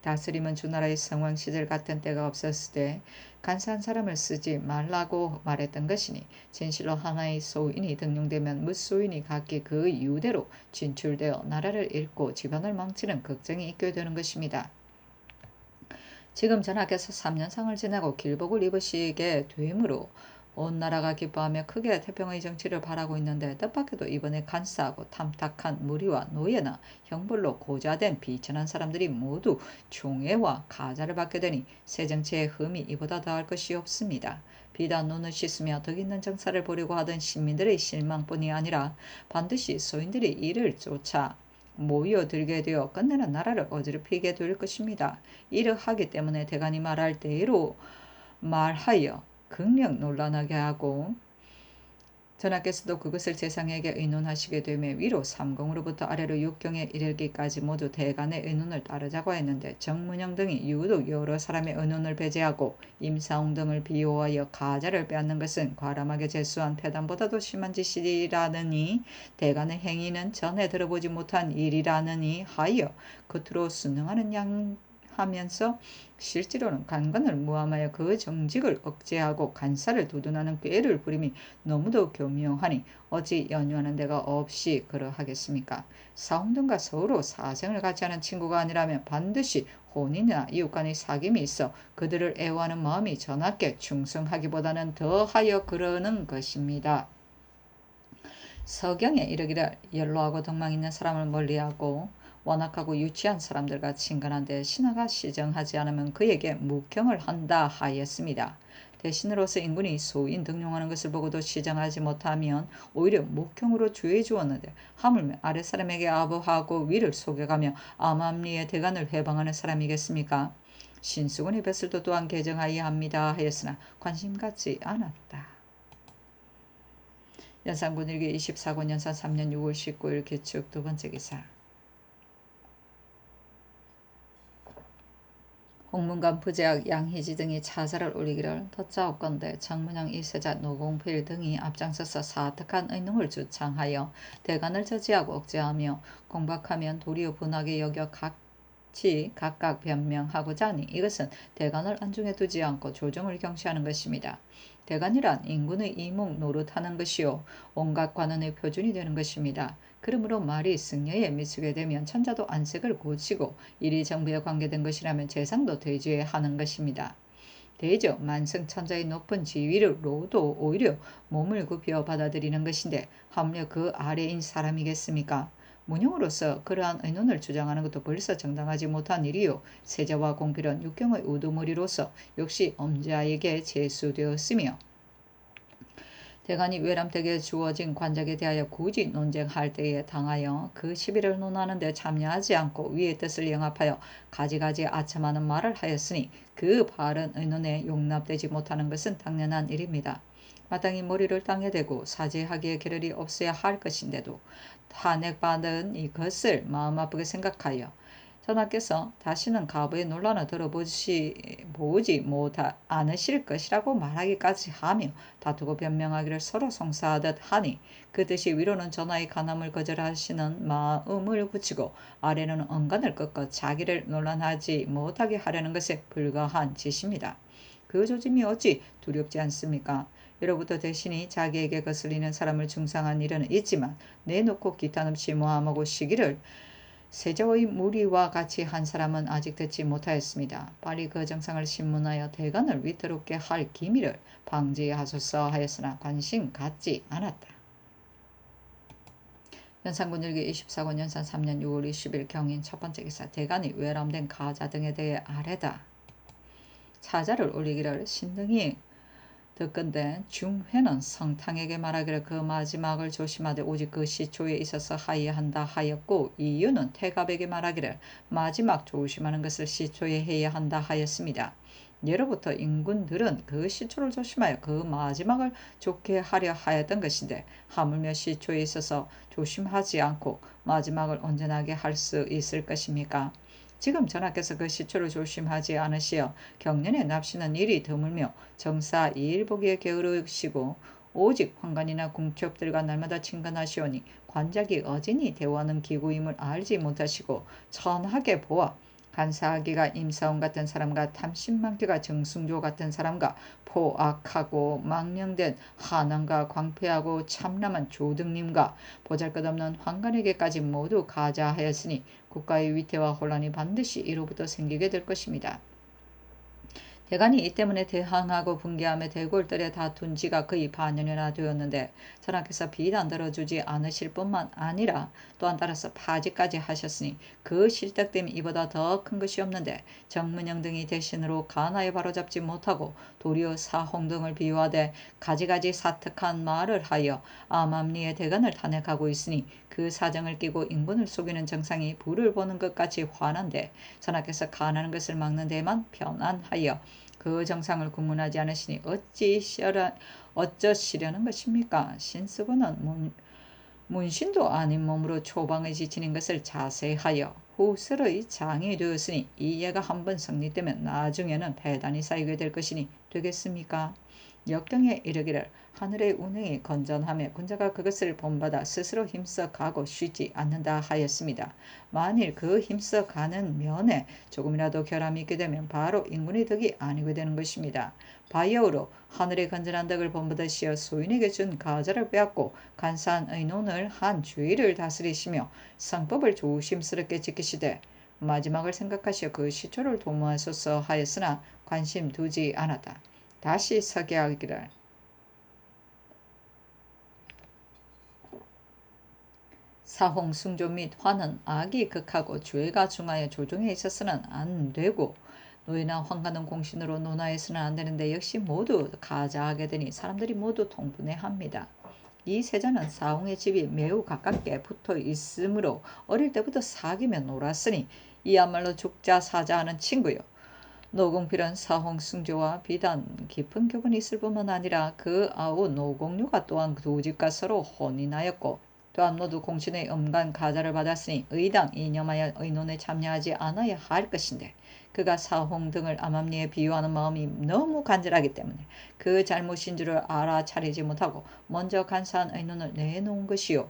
다스림은 주나라의 성왕 시절 같은 때가 없었을 때 간사한 사람을 쓰지 말라고 말했던 것이니 진실로 하나의 소인이 등용되면 뭇소인이 각기 그 이유대로 진출되어 나라를 잃고 집안을 망치는 걱정이 있게 되는 것입니다. 지금 전하께서 3년상을 지나고 길복을 입으시게 되므로 온 나라가 기뻐하며 크게 태평의 정치를 바라고 있는데 뜻밖에도 이번에 간사하고 탐탁한 무리와 노예나 형벌로 고자된 비천한 사람들이 모두 총애와 가자를 받게 되니 새 정치의 흠이 이보다 더할 것이 없습니다. 비단 눈을 씻으며 덕 있는 정사를 보려고 하던 시민들의 실망뿐이 아니라 반드시 소인들이 이를 쫓아 모여들게 되어 끝내는 나라를 어지럽히게 될 것입니다. 이러하기 때문에 대간이 말할 대로 말하여 극력 논란하게 하고 전하께서도 그것을 재상에게 의논하시게 되며 위로 삼공으로부터 아래로 육경에 이르기까지 모두 대간의 의논을 따르자고 했는데 정문영 등이 유독 여러 사람의 의논을 배제하고 임사홍 등을 비호하여 가자를 빼앗는 것은 과람하게 재수한 패단보다도 심한 짓이라느니 대간의 행위는 전에 들어보지 못한 일이라느니 하여 겉으로 순응하는 양 하면서 실제로는 간관을 모함하여 그 정직을 억제하고 간사를 두둔하는 꾀를 부림이 너무도 교묘하니 어찌 연유하는 데가 없이 그러하겠습니까? 사홍등과 서로 사생을 같이 하는 친구가 아니라면 반드시 혼인이나 이웃간의 사귐이 있어 그들을 애호하는 마음이 전하께 충성하기보다는 더하여 그러는 것입니다. 서경에 이르기를 연로하고 덕망 있는 사람을 멀리하고 완악하고 유치한 사람들과 친근한데 신하가 시정하지 않으면 그에게 묵형을 한다 하였습니다. 대신으로서 인군이 소인 등용하는 것을 보고도 시정하지 못하면 오히려 묵형으로 주해 주었는데 하물며 아랫사람에게 아부하고 위를 속여가며 암암리에 대간을 회방하는 사람이겠습니까? 신수군의 뱃을도 또한 개정하여야 합니다 하였으나 관심 갖지 않았다. 연산군 일기 24권 연산 3년 6월 19일 기축 두 번째 기사. 홍문관 부제학 양희지 등이 차사를 올리기를 덧자옵건대 정문영 이세자 노공필 등이 앞장서서 사특한 의능을 주창하여 대간을 저지하고 억제하며 공박하면 도리어 분하게 여겨 각각 변명하고자 하니 이것은 대간을 안중에 두지 않고 조정을 경시하는 것입니다. 대간이란 인군의 이목 노릇하는 것이요 온갖 관원의 표준이 되는 것입니다. 그러므로 말이 승려에 미치게 되면 천자도 안색을 고치고 일이 정부에 관계된 것이라면 재상도 대지해야 하는 것입니다. 대저 만승천자의 높은 지위로도 오히려 몸을 굽혀 받아들이는 것인데 하물며 그 아래인 사람이겠습니까? 문용으로서 그러한 의논을 주장하는 것도 벌써 정당하지 못한 일이요 세자와 공필은 육경의 우두머리로서 역시 엄자에게 제수되었으며 대간이 외람댁에 주어진 관작에 대하여 굳이 논쟁할 때에 당하여 그 시비를 논하는 데 참여하지 않고 위의 뜻을 영합하여 가지가지 아첨하는 말을 하였으니 그 바른 의논에 용납되지 못하는 것은 당연한 일입니다. 마땅히 머리를 땅에 대고 사죄하기에 게을이 없어야 할 것인데도 탄핵받은 이것을 마음 아프게 생각하여 전하께서 다시는 가부의 논란을 들어보지 않으실 것이라고 말하기까지 하며 다투고 변명하기를 서로 송사하듯 하니 그 뜻이 위로는 전하의 간함을 거절하시는 마음을 굳히고 아래는 언간을 꺾어 자기를 논란하지 못하게 하려는 것에 불과한 짓입니다. 그 조짐이 어찌 두렵지 않습니까? 예로부터 대신이 자기에게 거슬리는 사람을 중상한 일은 있지만 내놓고 기탄없이 모함하고 시기를 세자의 무리와 같이 한 사람은 아직 듣지 못하였습니다. 빨리 그 정상을 신문하여 대간을 위태롭게 할 기미를 방지하소서 하였으나 관심 갖지 않았다. 연산군 일기 24권 연산 3년 6월 20일 경인 첫 번째 기사. 대간이 외람된 가자 등에 대해 아래다. 차자를 올리기를 신등이 듣건대 중회는 성탕에게 말하기를 그 마지막을 조심하되 오직 그 시초에 있어서 하여야 한다 하였고 이유는 태갑에게 말하기를 마지막 조심하는 것을 시초에 해야 한다 하였습니다. 예로부터 인군들은 그 시초를 조심하여 그 마지막을 좋게 하려 하였던 것인데 하물며 시초에 있어서 조심하지 않고 마지막을 온전하게 할 수 있을 것입니까? 지금 전하께서 그 시초를 조심하지 않으시어 경년에 납시는 일이 드물며 정사 이일보기에 게으르시고 오직 황관이나 궁첩들과 날마다 친근하시오니 관작이 어진이 대화하는 기구임을 알지 못하시고 천하게 보아 간사하기가 임사원 같은 사람과 탐심많기가 정승조 같은 사람과 포악하고 망령된 한왕과 광폐하고 참람한 조등님과 보잘것없는 황관에게까지 모두 가자하였으니 국가의 위태와 혼란이 반드시 이로부터 생기게 될 것입니다. 대간이 이 때문에 대항하고 분개하며 대궐들에 다툰 지가 거의 반년이나 되었는데 전하께서 비단 들어주지 않으실 뿐만 아니라 또한 따라서 파직까지 하셨으니 그 실덕됨이 이보다 더 큰 것이 없는데 정문영 등이 대신으로 간화에 바로잡지 못하고 도리어 사홍 등을 비유하되 가지가지 사특한 말을 하여 암암리의 대간을 탄핵하고 있으니 그 사정을 끼고 인군을 속이는 정상이 불을 보는 것 같이 화난데 전하께서 간하는 것을 막는 데만 편안하여 그 정상을 구문하지 않으시니 어쩌시려는 것입니까? 신쓰고는 문신도 아닌 몸으로 초방에 지치는 것을 자세하여 후설의 장이 되었으니 이 예가 한번 성립되면 나중에는 배단이 쌓이게 될 것이니 되겠습니까? 역경에 이르기를 하늘의 운행이 건전하며 군자가 그것을 본받아 스스로 힘써 가고 쉬지 않는다 하였습니다. 만일 그 힘써 가는 면에 조금이라도 결함이 있게 되면 바로 인군의 덕이 아니게 되는 것입니다. 바이어우로 하늘의 건전한 덕을 본받으시어 소인에게 준 가자를 빼앗고 간사한 의논을 한 주의를 다스리시며 성법을 조심스럽게 지키시되 마지막을 생각하시어 그 시초를 도모하소서 하였으나 관심 두지 않았다. 다시 서게 하기를 사홍 숭조 및 화는 악이 극하고 죄가 중하여 조정에 있어서는 안 되고 노예나 황가는 공신으로 논하여서는 안 되는데 역시 모두 가자하게 되니 사람들이 모두 통분해합니다. 이 세자는 사홍의 집이 매우 가깝게 붙어 있으므로 어릴 때부터 사귀며 놀았으니 이야말로 죽자 사자하는 친구요. 노공필은 사홍 숭조와 비단 깊은 교분이 있을 뿐만 아니라 그 아우 노공류가 또한 두 집과 서로 혼인하였고 또한 모두 공신의 음간 가자를 받았으니 의당 이념하여 의논에 참여하지 않아야 할 것인데 그가 사홍 등을 암암리에 비유하는 마음이 너무 간절하기 때문에 그 잘못인 줄을 알아차리지 못하고 먼저 간사한 의논을 내놓은 것이요.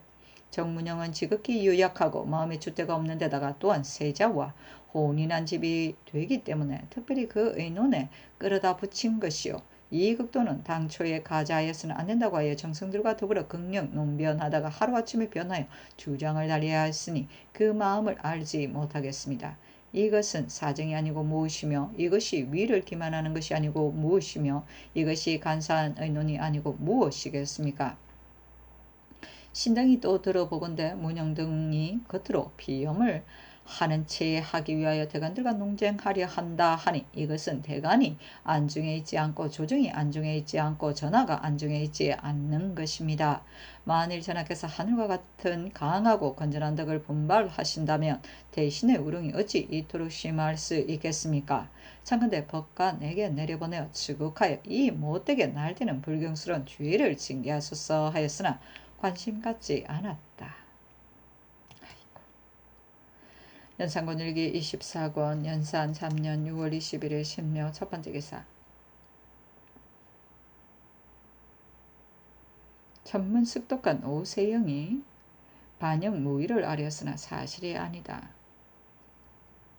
정문영은 지극히 유약하고 마음의 줏대가 없는 데다가 또한 세자와 혼인한 집이 되기 때문에 특별히 그 의논에 끌어다 붙인 것이요. 이 극도는 당초에 가자하여서는 안 된다고 하여 정성들과 더불어 극력 논변하다가 하루아침에 변하여 주장을 달리해야 했으니 그 마음을 알지 못하겠습니다. 이것은 사정이 아니고 무엇이며 이것이 위를 기만하는 것이 아니고 무엇이며 이것이 간사한 의논이 아니고 무엇이겠습니까? 신당이 또 들어보건대 문영등이 겉으로 비염을 하는 채 하기 위하여 대간들과 농쟁하려 한다 하니 이것은 대간이 안중에 있지 않고 조정이 안중에 있지 않고 전하가 안중에 있지 않는 것입니다. 만일 전하께서 하늘과 같은 강하고 건전한 덕을 분발하신다면 대신에 우릉이 어찌 이토록 심할 수 있겠습니까? 참건대 법가 내게 내려보내어 지극하여 이 못되게 날뛰는 불경스러운 죄를 징계하소서 하였으나 관심 갖지 않았다. 연산군일기 24권 연산 3년 6월 21일 신묘 첫번째 기사. 천문 습독한 오세영이 반역 무의를 아뢰었으나 사실이 아니다.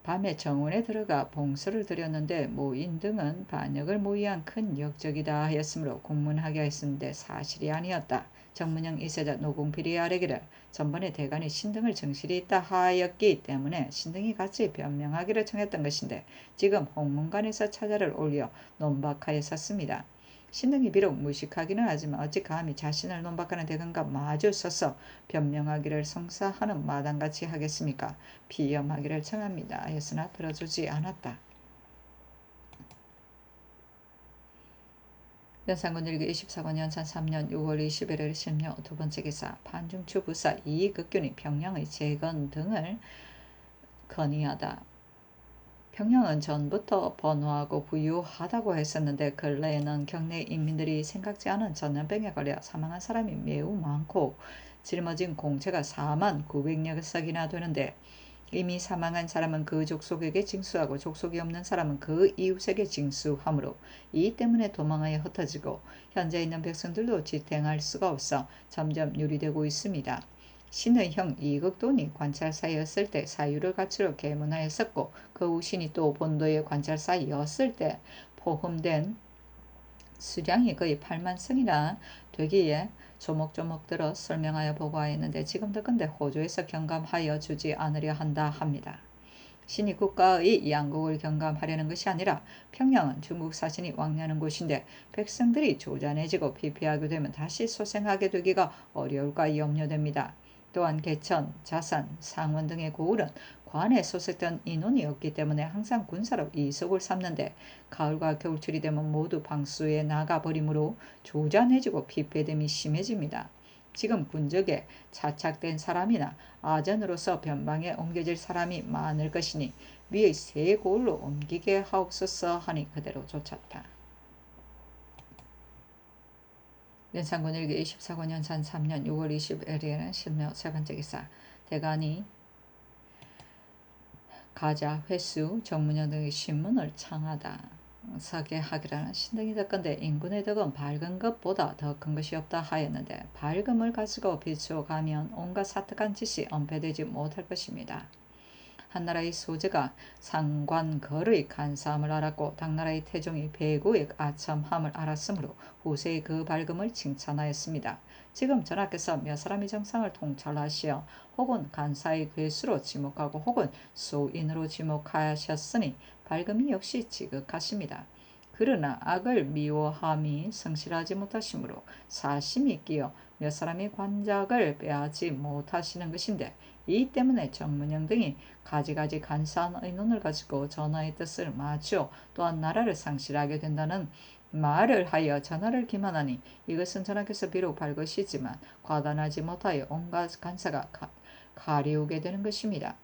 밤에 정원에 들어가 봉서를 드렸는데 모인 등은 반역을 모의한 큰 역적이다 하였으므로 공문하게 했는데 사실이 아니었다. 정문영 이세자 노공필이 아뢰기를 전번에 대간이 신등을 정실이 있다 하였기 때문에 신등이 같이 변명하기를 청했던 것인데 지금 홍문관에서 차자를 올려 논박하여 섰습니다. 신등이 비록 무식하기는 하지만 어찌 감히 자신을 논박하는 대간과 마주 서서 변명하기를 성사하는 마당같이 하겠습니까? 비염하기를 청합니다. 하였으나 들어주지 않았다. 연산군일기 24권 연산 3년 6월 21일 신묘 두번째 기사. 판중추 부사 이극균이 평양의 재건 등을 건의하다. 평양은 전부터 번화하고 부유하다고 했었는데 근래에는 경내 인민들이 생각지 않은 전염병에 걸려 사망한 사람이 매우 많고 짊어진 공채가 4만 900여 석이나 되는데 이미 사망한 사람은 그 족속에게 징수하고 족속이 없는 사람은 그 이웃에게 징수하므로 이 때문에 도망하여 흩어지고 현재 있는 백성들도 지탱할 수가 없어 점점 유리되고 있습니다. 신의 형 이극돈이 관찰사였을 때 사유를 갖추려 계문하였었고 그 후신이 또 본도의 관찰사였을 때 포함된 수량이 거의 8만 성이나 되기에 조목조목 들어 설명하여 보고하였는데 지금도 근데 호조에서 경감하여 주지 않으려 한다 합니다. 신이 국가의 양국을 경감하려는 것이 아니라 평양은 중국 사신이 왕래하는 곳인데 백성들이 조잔해지고 피폐하게 되면 다시 소생하게 되기가 어려울까 염려됩니다. 또한 개천, 자산, 상원 등의 고을은 관에 소속된 인원이 없기 때문에 항상 군사로 이속을 삼는데 가을과 겨울철이 되면 모두 방수에 나가버리므로 조잔해지고 피폐됨이 심해집니다. 지금 군적에 차착된 사람이나 아전으로서 변방에 옮겨질 사람이 많을 것이니 위의 세 고을로 옮기게 하옵소서 하니 그대로 쫓았다. 연산군 일기 24권 연산 3년 6월 20일에는 신묘 세 번째 기사 대간이 가자, 회수, 정문현 등의 신문을 창하다. 서계하기라는 신등이 덕건데 인군의 덕은 밝은 것보다 더 큰 것이 없다 하였는데 밝음을 가지고 비추어 가면 온갖 사특한 짓이 엄폐되지 못할 것입니다. 한나라의 소재가 상관걸의 간사함을 알았고 당나라의 태종이 배구의 아첨함을 알았으므로 후세의 그 밝음을 칭찬하였습니다. 지금 전하께서 몇 사람의 정상을 통찰하시어 혹은 간사의 괴수로 지목하고 혹은 소인으로 지목하셨으니 밝음이 역시 지극하십니다. 그러나 악을 미워함이 성실하지 못하시므로 사심이 끼어 몇 사람의 관작을 빼앗지 못하시는 것인데 이 때문에 정문영 등이 가지가지 간사한 의논을 가지고 전하의 뜻을 맞추어 또한 나라를 상실하게 된다는 말을 하여 전하를 기만하니 이것은 전하께서 비록 밝으시지만 과단하지 못하여 온갖 간사가 가리우게 되는 것입니다.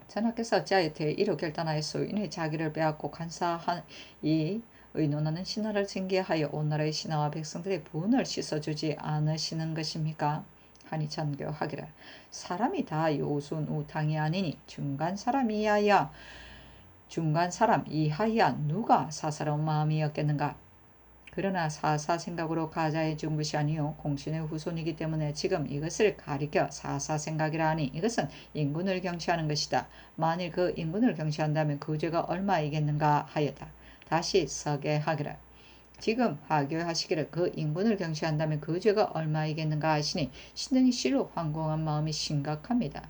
전하께서 어찌하여 대의로 결단하였소. 이는 자기를 빼앗고 간사한 이 의논하는 신하를 징계하여 온 나라의 신하와 백성들의 분을 씻어주지 않으시는 것입니까? 하니 전교하기를 사람이 다 요순우탕이 아니니 중간 사람 이하야 누가 사사로운 마음이었겠는가? 그러나 사사 생각으로 가자해 준 것이 아니요 공신의 후손이기 때문에 지금 이것을 가리켜 사사 생각이라 하니 이것은 인군을 경시하는 것이다. 만일 그 인군을 경시한다면 그 죄가 얼마이겠는가 하였다. 다시 서게 하기를 지금 하교하시기를 그 인군을 경시한다면 그 죄가 얼마이겠는가 하시니 신등이 실로 황공한 마음이 심각합니다.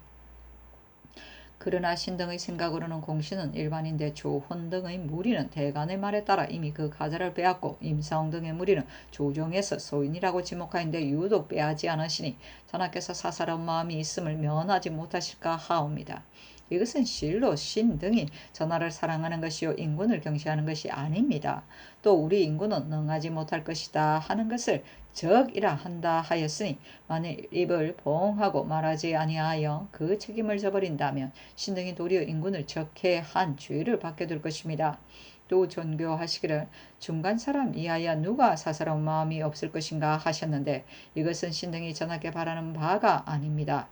그러나 신등의 생각으로는 공신은 일반인데 조혼 등의 무리는 대간의 말에 따라 이미 그 가자를 빼앗고 임사홍 등의 무리는 조정에서 소인이라고 지목하는데 유독 빼앗지 않으시니 전하께서 사사로운 마음이 있음을 면하지 못하실까 하옵니다. 이것은 실로 신등이 전하를 사랑하는 것이요 인군을 경시하는 것이 아닙니다. 또 우리 인군은 능하지 못할 것이다 하는 것을 적이라 한다 하였으니 만일 입을 봉하고 말하지 아니하여 그 책임을 져버린다면 신등이 도리어 인군을 적게 한 죄를 받게 될 것입니다. 또 전교하시기를 중간 사람 이하야 누가 사사로운 마음이 없을 것인가 하셨는데 이것은 신등이 전하게 바라는 바가 아닙니다.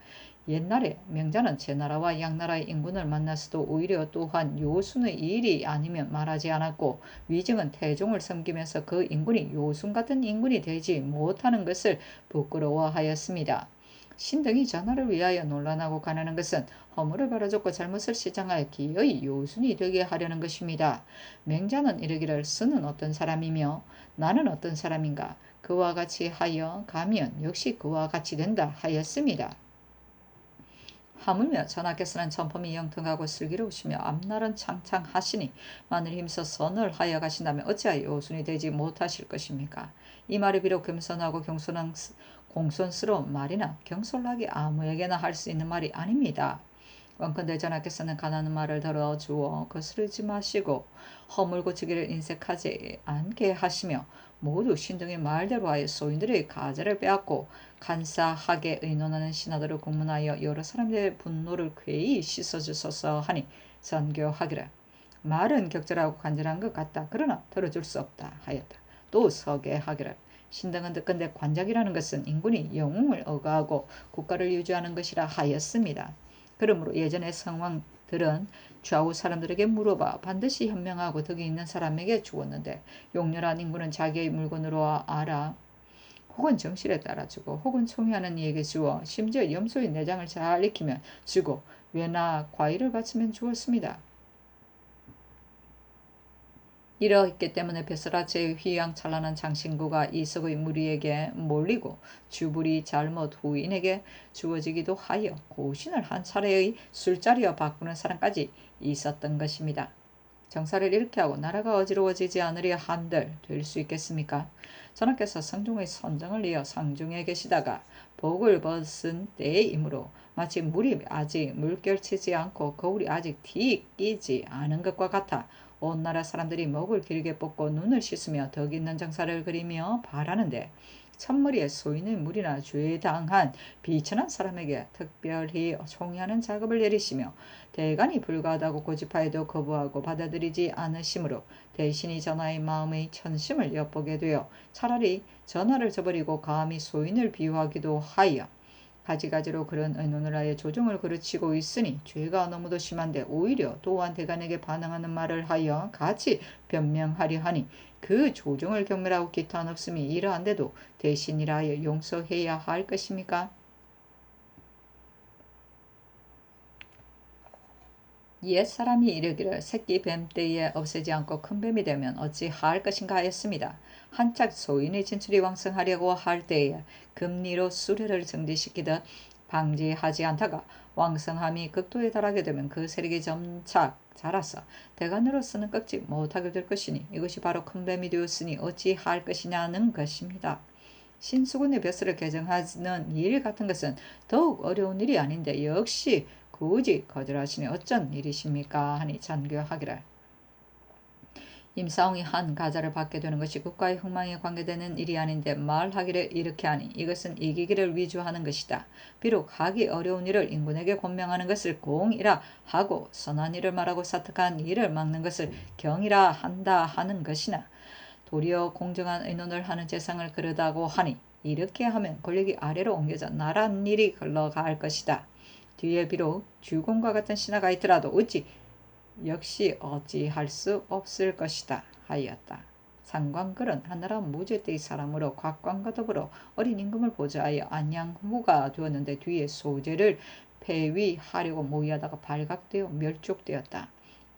옛날에 명자는 제나라와 양나라의 인군을 만났어도 오히려 또한 요순의 일이 아니면 말하지 않았고 위증은 태종을 섬기면서 그 인군이 요순 같은 인군이 되지 못하는 것을 부끄러워하였습니다. 신등이 전하를 위하여 논란하고 가난한 것은 허물을 바라줬고 잘못을 시정하여 기어이 요순이 되게 하려는 것입니다. 맹자는 이르기를 스는 어떤 사람이며 나는 어떤 사람인가 그와 같이 하여 가면 역시 그와 같이 된다 하였습니다. 하물며 전하께서는 천품이 영통하고 슬기로우시며 앞날은 창창하시니 만일 힘써 선을 하여 가신다면 어찌하여 요순이 되지 못하실 것입니까? 이 말이 비록 겸손하고 공손스러운 말이나 경솔하게 아무에게나 할 수 있는 말이 아닙니다. 원컨대 전하께서는 가난한 말을 들어주어 거스르지 마시고 허물 고치기를 인색하지 않게 하시며 모두 신등의 말대로 하여 소인들의 가자를 빼앗고 간사하게 의논하는 신하들을 공문하여 여러 사람들의 분노를 쾌히 씻어주소서 하니 선교하기를 말은 격절하고 간절한 것 같다. 그러나 들어줄 수 없다 하였다. 또 서계하기를 신등은 듣건대 관작이라는 것은 인군이 영웅을 억하고 국가를 유지하는 것이라 하였습니다. 그러므로 예전의 성왕들은 좌우 사람들에게 물어봐 반드시 현명하고 덕이 있는 사람에게 주었는데 용렬한 인군은 자기의 물건으로 알아 혹은 정실에 따라 주고 혹은 총애하는 이에게 주어 심지어 염소의 내장을 잘 익히면 주고 외나 과일을 바치면 주었습니다. 이러했기 때문에 벼슬아치의 휘황찬란한 장신구가 이석의 무리에게 몰리고 주불이 잘못 후인에게 주어지기도 하여 고신을 한 차례의 술자리와 바꾸는 사람까지 있었던 것입니다. 정사를 이렇게 하고 나라가 어지러워지지 않으려 한들 될 수 있겠습니까? 전하께서 성중의 선정을 이어 상중에 계시다가 복을 벗은 때이므로 마치 물이 아직 물결치지 않고 거울이 아직 뒤끼지 않은 것과 같아 온 나라 사람들이 목을 길게 뽑고 눈을 씻으며 덕 있는 정사를 그리며 바라는데 첫머리에 소인의 물이나 죄에 당한 비천한 사람에게 특별히 총애하는 작업을 내리시며 대간이 불가하다고 고집하여도 거부하고 받아들이지 않으시므로 대신이 전하의 마음의 천심을 엿보게 되어 차라리 전하를 저버리고 감히 소인을 비유하기도 하여 가지가지로 그런 의논을 하여 조정을 그르치고 있으니 죄가 너무도 심한데 오히려 또한 대간에게 반항하는 말을 하여 같이 변명하려 하니 그 조정을 경멸하고 기탄 없음이 이러한데도 대신이라 하여 용서해야 할 것입니까? 옛사람이 이르기를 새끼 뱀떼에 없애지 않고 큰 뱀이 되면 어찌할 것인가 하였습니다. 한짝 소인의 진출이 왕성하려고 할 때에 금리로 수레를 정지시키듯 방지하지 않다가 왕성함이 극도에 달하게 되면 그 세력이 점차 자라서 대간으로서는 꺾지 못하게 될 것이니 이것이 바로 큰 뱀이 되었으니 어찌할 것이냐는 것입니다. 신수군의 벼슬을 개정하는 일 같은 것은 더욱 어려운 일이 아닌데 역시 굳이 거절하시니 어쩐 일이십니까? 하니 잔교하기를 임사홍이 한 가자를 받게 되는 것이 국가의 흥망에 관계되는 일이 아닌데 말하기를 이렇게 하니 이것은 이기기를 위주하는 것이다. 비록 하기 어려운 일을 인군에게 권명하는 것을 공이라 하고 선한 일을 말하고 사특한 일을 막는 것을 경이라 한다 하는 것이나 도리어 공정한 의논을 하는 재상을 그러다고 하니 이렇게 하면 권력이 아래로 옮겨져 나란 일이 흘러갈 것이다. 뒤에 비록 주공과 같은 신하가 있더라도 역시 어찌할 수 없을 것이다 하였다. 상관글은 한나라 무제때의 사람으로 곽광과 더불어 어린 임금을 보좌하여 안양후가 되었는데 뒤에 소재를 폐위하려고 모의하다가 발각되어 멸족되었다.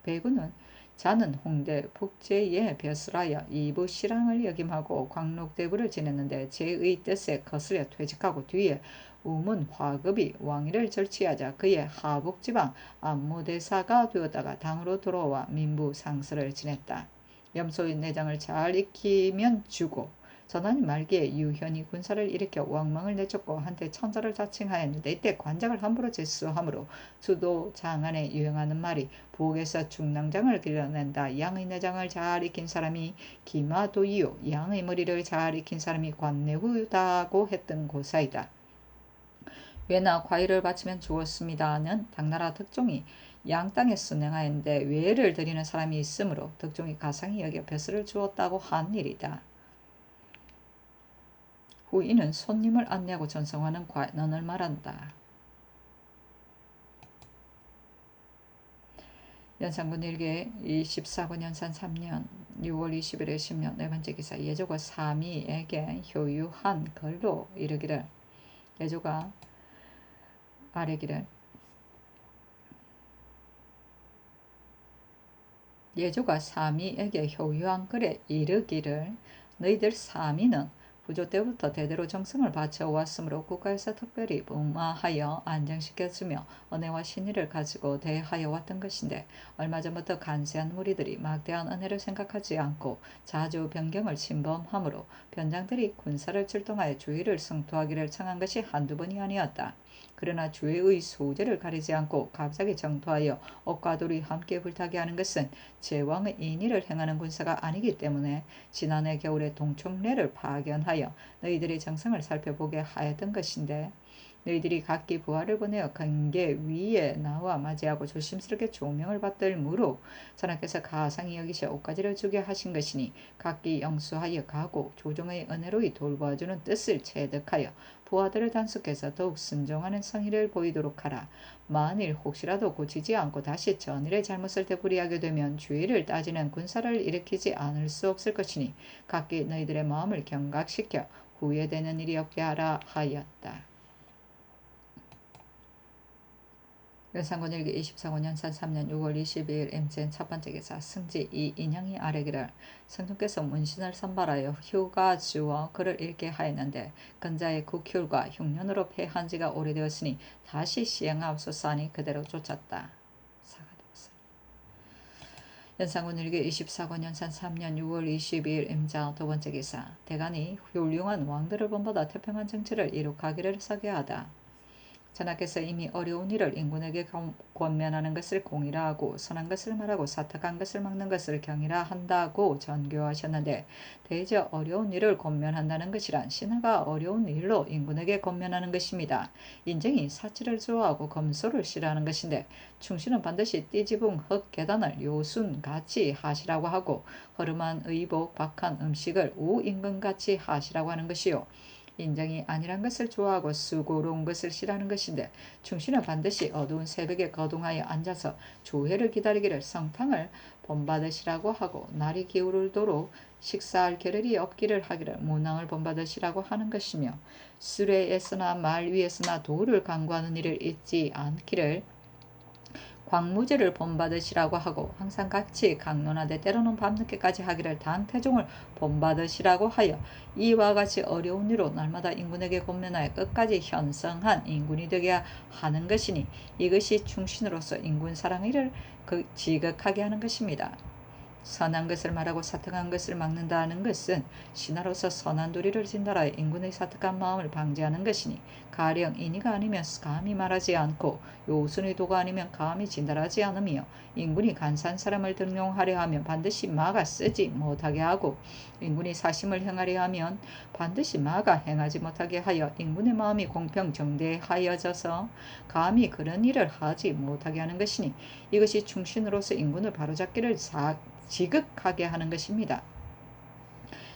배구는 자는 홍대 북제에 벼슬하여 이부 실랑을 역임하고 광록대부를 지냈는데 제의 뜻에 거슬려 퇴직하고 뒤에 우문 화급이 왕위를 절취하자 그의 하북지방 안무대사가 되었다가 당으로 돌아와 민부 상서를 지냈다. 염소의 내장을 잘 익히면 주고 전하니 말기에 유현이 군사를 일으켜 왕망을 내쫓고 한때 천자를 자칭하였는데 이때 관작을 함부로 제수하므로 수도 장안에 유행하는 말이 부엌에서 중랑장을 길러낸다. 양의 내장을 잘 익힌 사람이 기마도이요 양의 머리를 잘 익힌 사람이 관내후다고 했던 고사이다. 외나 과일을 바치면 주었습니다는 당나라 덕종이 양땅에 순행하였는데 외를 드리는 사람이 있으므로 덕종이 가상히 여겨 벼슬을 주었다고 한 일이다. 후 이는 손님을 안내하고 전성하는 관원을 말한다. 연산군 일개 24군 연산 3년 6월 20일에 10년 네 번째 기사 예조가 사미에게 효유한 글로 이르기를 예조가 아래기를 예조가 사미에게 효유한 글에 이르기를 너희들 사미는 부조 때부터 대대로 정성을 바쳐왔으므로 국가에서 특별히 봉화하여 안정시켜주며 은혜와 신의를 가지고 대하여 왔던 것인데 얼마 전부터 간세한 무리들이 막대한 은혜를 생각하지 않고 자주 변경을 침범하므로 변장들이 군사를 출동하여 주의를 성토하기를 청한 것이 한두 번이 아니었다. 그러나 주의의 소재를 가리지 않고 갑자기 정토하여 옷과 돌이 함께 불타게 하는 것은 제왕의 인의를 행하는 군사가 아니기 때문에 지난해 겨울에 동총례를 파견하여 너희들의 정성을 살펴보게 하였던 것인데 너희들이 각기 부하를 보내어 경계 위에 나와 맞이하고 조심스럽게 조명을 받들 무로 전하께서 가상히 여기셔 옷가지를 주게 하신 것이니 각기 영수하여 가고 조정의 은혜로이 돌보아주는 뜻을 체득하여 부하들을 단속해서 더욱 순종하는 성의를 보이도록 하라. 만일 혹시라도 고치지 않고 다시 전일의 잘못을 되풀이하게 되면 주의를 따지는 군사를 일으키지 않을 수 없을 것이니 각기 너희들의 마음을 경각시켜 후회되는 일이 없게 하라 하였다. 연산군 일기 24년 산 3년 6월 22일 임진 첫 번째 기사 승지 이 인형이 아뢰기를 성중께서 문신을 선발하여 휴가 주어 글을 읽게 하였는데 근자의 국휴일과 흉년으로 폐한 지가 오래되었으니 다시 시행하옵소서 하니 그대로 쫓았다. 연산군 일기 24권 연산 3년 6월 22일 임자 두 번째 기사 대간이 훌륭한 왕들을 본받아 태평한 정치를 이룩하기를 서게하다. 전하께서 이미 어려운 일을 인군에게 권면하는 것을 공의라하고 선한 것을 말하고 사탁한 것을 막는 것을 경이라 한다고 전교하셨는데 대저 어려운 일을 권면한다는 것이란 신하가 어려운 일로 인군에게 권면하는 것입니다. 인정이 사치를 좋아하고 검소를 싫어하는 것인데 충신은 반드시 띠지붕 흙계단을 요순같이 하시라고 하고 허름한 의복 박한 음식을 우임금같이 하시라고 하는 것이요. 인정이 아니란 것을 좋아하고 수고로운 것을 싫어하는 것인데 충신은 반드시 어두운 새벽에 거동하여 앉아서 조회를 기다리기를 성탕을 본받으시라고 하고 날이 기울도록 식사할 겨를이 없기를 하기를 문왕을 본받으시라고 하는 것이며 수레에서나 말 위에서나 도를 강구하는 일을 잊지 않기를 광무제를 본받으시라고 하고 항상 같이 강론하되 때로는 밤늦게까지 하기를 당태종을 본받으시라고 하여 이와 같이 어려운 일로 날마다 인군에게 권면하여 끝까지 현성한 인군이 되게 하는 것이니 이것이 충신으로서 인군 사랑을 지극하게 하는 것입니다. 선한 것을 말하고 사특한 것을 막는다는 것은 신하로서 선한 도리를 진달하여 인군의 사특한 마음을 방지하는 것이니 가령 인의가 아니면 감히 말하지 않고 요순의 도가 아니면 감히 진달하지 않으며 인군이 간사한 사람을 등용하려 하면 반드시 막아 쓰지 못하게 하고 인군이 사심을 행하려 하면 반드시 막아 행하지 못하게 하여 인군의 마음이 공평정대하여져서 감히 그런 일을 하지 못하게 하는 것이니 이것이 충신으로서 인군을 바로잡기를 지극하게 하는 것입니다.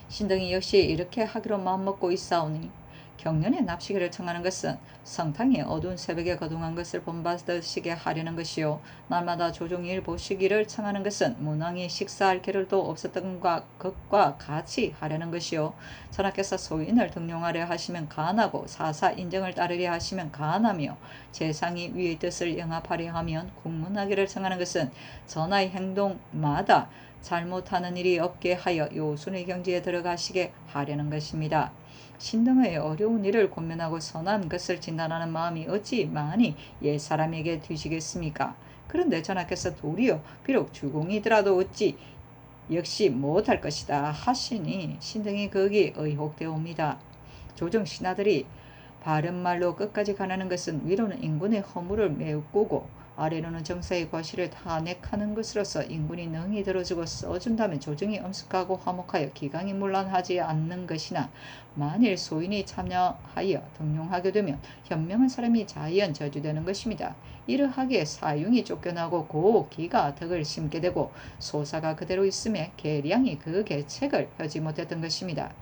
신등이 역시 이렇게 하기로 마음먹고 있사오니 경년의 납시기를 청하는 것은 성탕이 어두운 새벽에 거동한 것을 본받으시게 하려는 것이요 날마다 조종일 보시기를 청하는 것은 문왕이 식사할 겨를도 없었던 것과 같이 하려는 것이요 전하께서 소인을 등용하려 하시면 간하고 사사 인정을 따르려 하시면 간하며 재상이 위의 뜻을 영합하려 하면 국문하기를 청하는 것은 전하의 행동마다 잘못하는 일이 없게 하여 요순의 경지에 들어가시게 하려는 것입니다. 신등의 어려운 일을 권면하고 선한 것을 진단하는 마음이 어찌 많이 옛사람에게 뒤지겠습니까? 그런데 전하께서 도리어 비록 주공이더라도 어찌 역시 못할 것이다 하시니 신등이 거기 의혹되옵니다. 조정 신하들이 바른 말로 끝까지 가라는 것은 위로는 인군의 허물을 메우고 아래로는 정사의 과실을 탄핵하는 것으로서 인군이 능히 들어주고 써준다면 조정이 엄숙하고 화목하여 기강이 문란하지 않는 것이나 만일 소인이 참여하여 등용하게 되면 현명한 사람이 자연 저주되는 것입니다. 이러하기에 사용이 쫓겨나고 고기가 덕을 심게 되고 소사가 그대로 있음에 계량이 그 계책을 펴지 못했던 것입니다.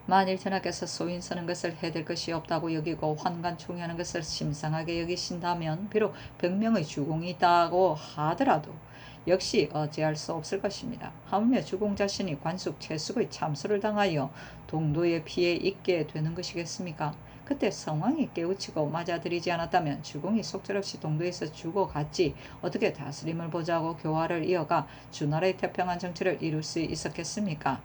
만일 전하께서 소인 서는 것을 해댈 것이 없다고 여기고 환관 총회하는 것을 심상하게 여기신다면 비록 백명의 주공이 있다고 하더라도 역시 어찌할 수 없을 것입니다. 하물며 주공 자신이 관숙 채숙의 참수를 당하여 동도에 피해 있게 되는 것이겠습니까? 그때 성왕이 깨우치고 맞아들이지 않았다면 주공이 속절없이 동도에서 죽어갔지 어떻게 다스림을 보자고 교화를 이어가 주나라의 태평한 정치를 이룰 수 있었겠습니까?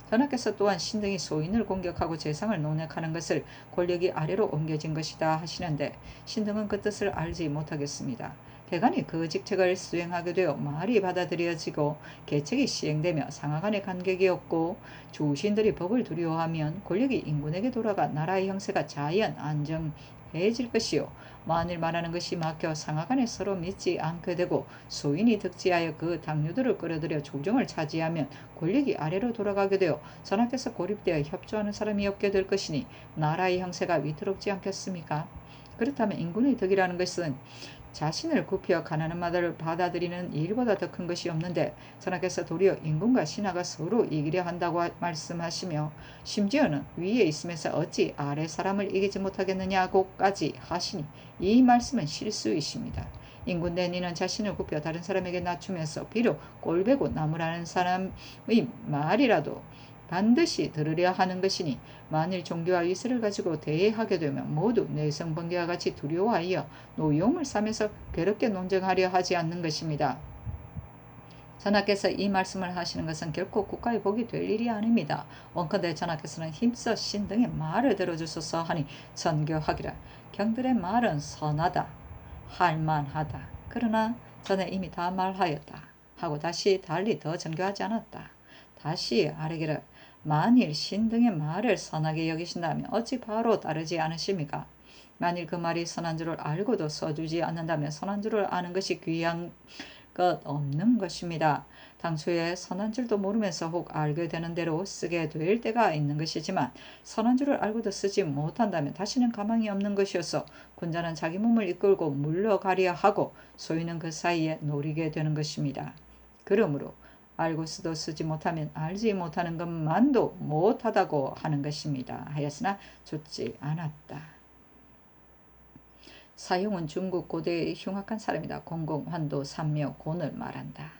전하께서 또한 신등이 소인을 공격하고 재상을 논핵하는 것을 권력이 아래로 옮겨진 것이다 하시는데 신등은 그 뜻을 알지 못하겠습니다. 대간이 그 직책을 수행하게 되어 말이 받아들여지고 계책이 시행되며 상하 간의 간격이 없고 조신들이 법을 두려워하면 권력이 인군에게 돌아가 나라의 형세가 자연 안정해질 것이요 만일 말하는 것이 막혀 상하간에 서로 믿지 않게 되고 소인이 득지하여 그 당류들을 끌어들여 조정을 차지하면 권력이 아래로 돌아가게 되어 전하께서 고립되어 협조하는 사람이 없게 될 것이니 나라의 형세가 위태롭지 않겠습니까? 그렇다면 인군의 덕이라는 것은 자신을 굽혀 가난한 마다를 받아들이는 일보다 더 큰 것이 없는데 전하께서 도리어 인군과 신하가 서로 이기려 한다고 말씀하시며 심지어는 위에 있으면서 어찌 아래 사람을 이기지 못하겠느냐고까지 하시니 이 말씀은 실수이십니다. 인군 내니는 자신을 굽혀 다른 사람에게 낮추면서 비록 꼴배고 나무라는 사람의 말이라도 반드시 들으려 하는 것이니 만일 종교와 이슬을 가지고 대의하게 되면 모두 내성번개와 같이 두려워하여 노용을 싸면서 괴롭게 논쟁하려 하지 않는 것입니다. 전하께서 이 말씀을 하시는 것은 결코 국가의 복이 될 일이 아닙니다. 원컨대 전하께서는 힘써 신등의 말을 들어주소서 하니 전교하기를 경들의 말은 선하다 할만하다 그러나 전에 이미 다 말하였다 하고 다시 달리 더 전교하지 않았다. 다시 아뢰기를 만일 신등의 말을 선하게 여기신다면 어찌 바로 따르지 않으십니까? 만일 그 말이 선한 줄을 알고도 써주지 않는다면 선한 줄을 아는 것이 귀한 것 없는 것입니다. 당초에 선한 줄도 모르면서 혹 알게 되는 대로 쓰게 될 때가 있는 것이지만 선한 줄을 알고도 쓰지 못한다면 다시는 가망이 없는 것이어서 군자는 자기 몸을 이끌고 물러가려 하고 소인은 그 사이에 노리게 되는 것입니다. 그러므로 알고 쓰도 쓰지 못하면 알지 못하는 것만도 못하다고 하는 것입니다. 하였으나 좋지 않았다. 사용은 중국 고대의 흉악한 사람이다. 공공, 환도, 삼묘, 곤을 말한다.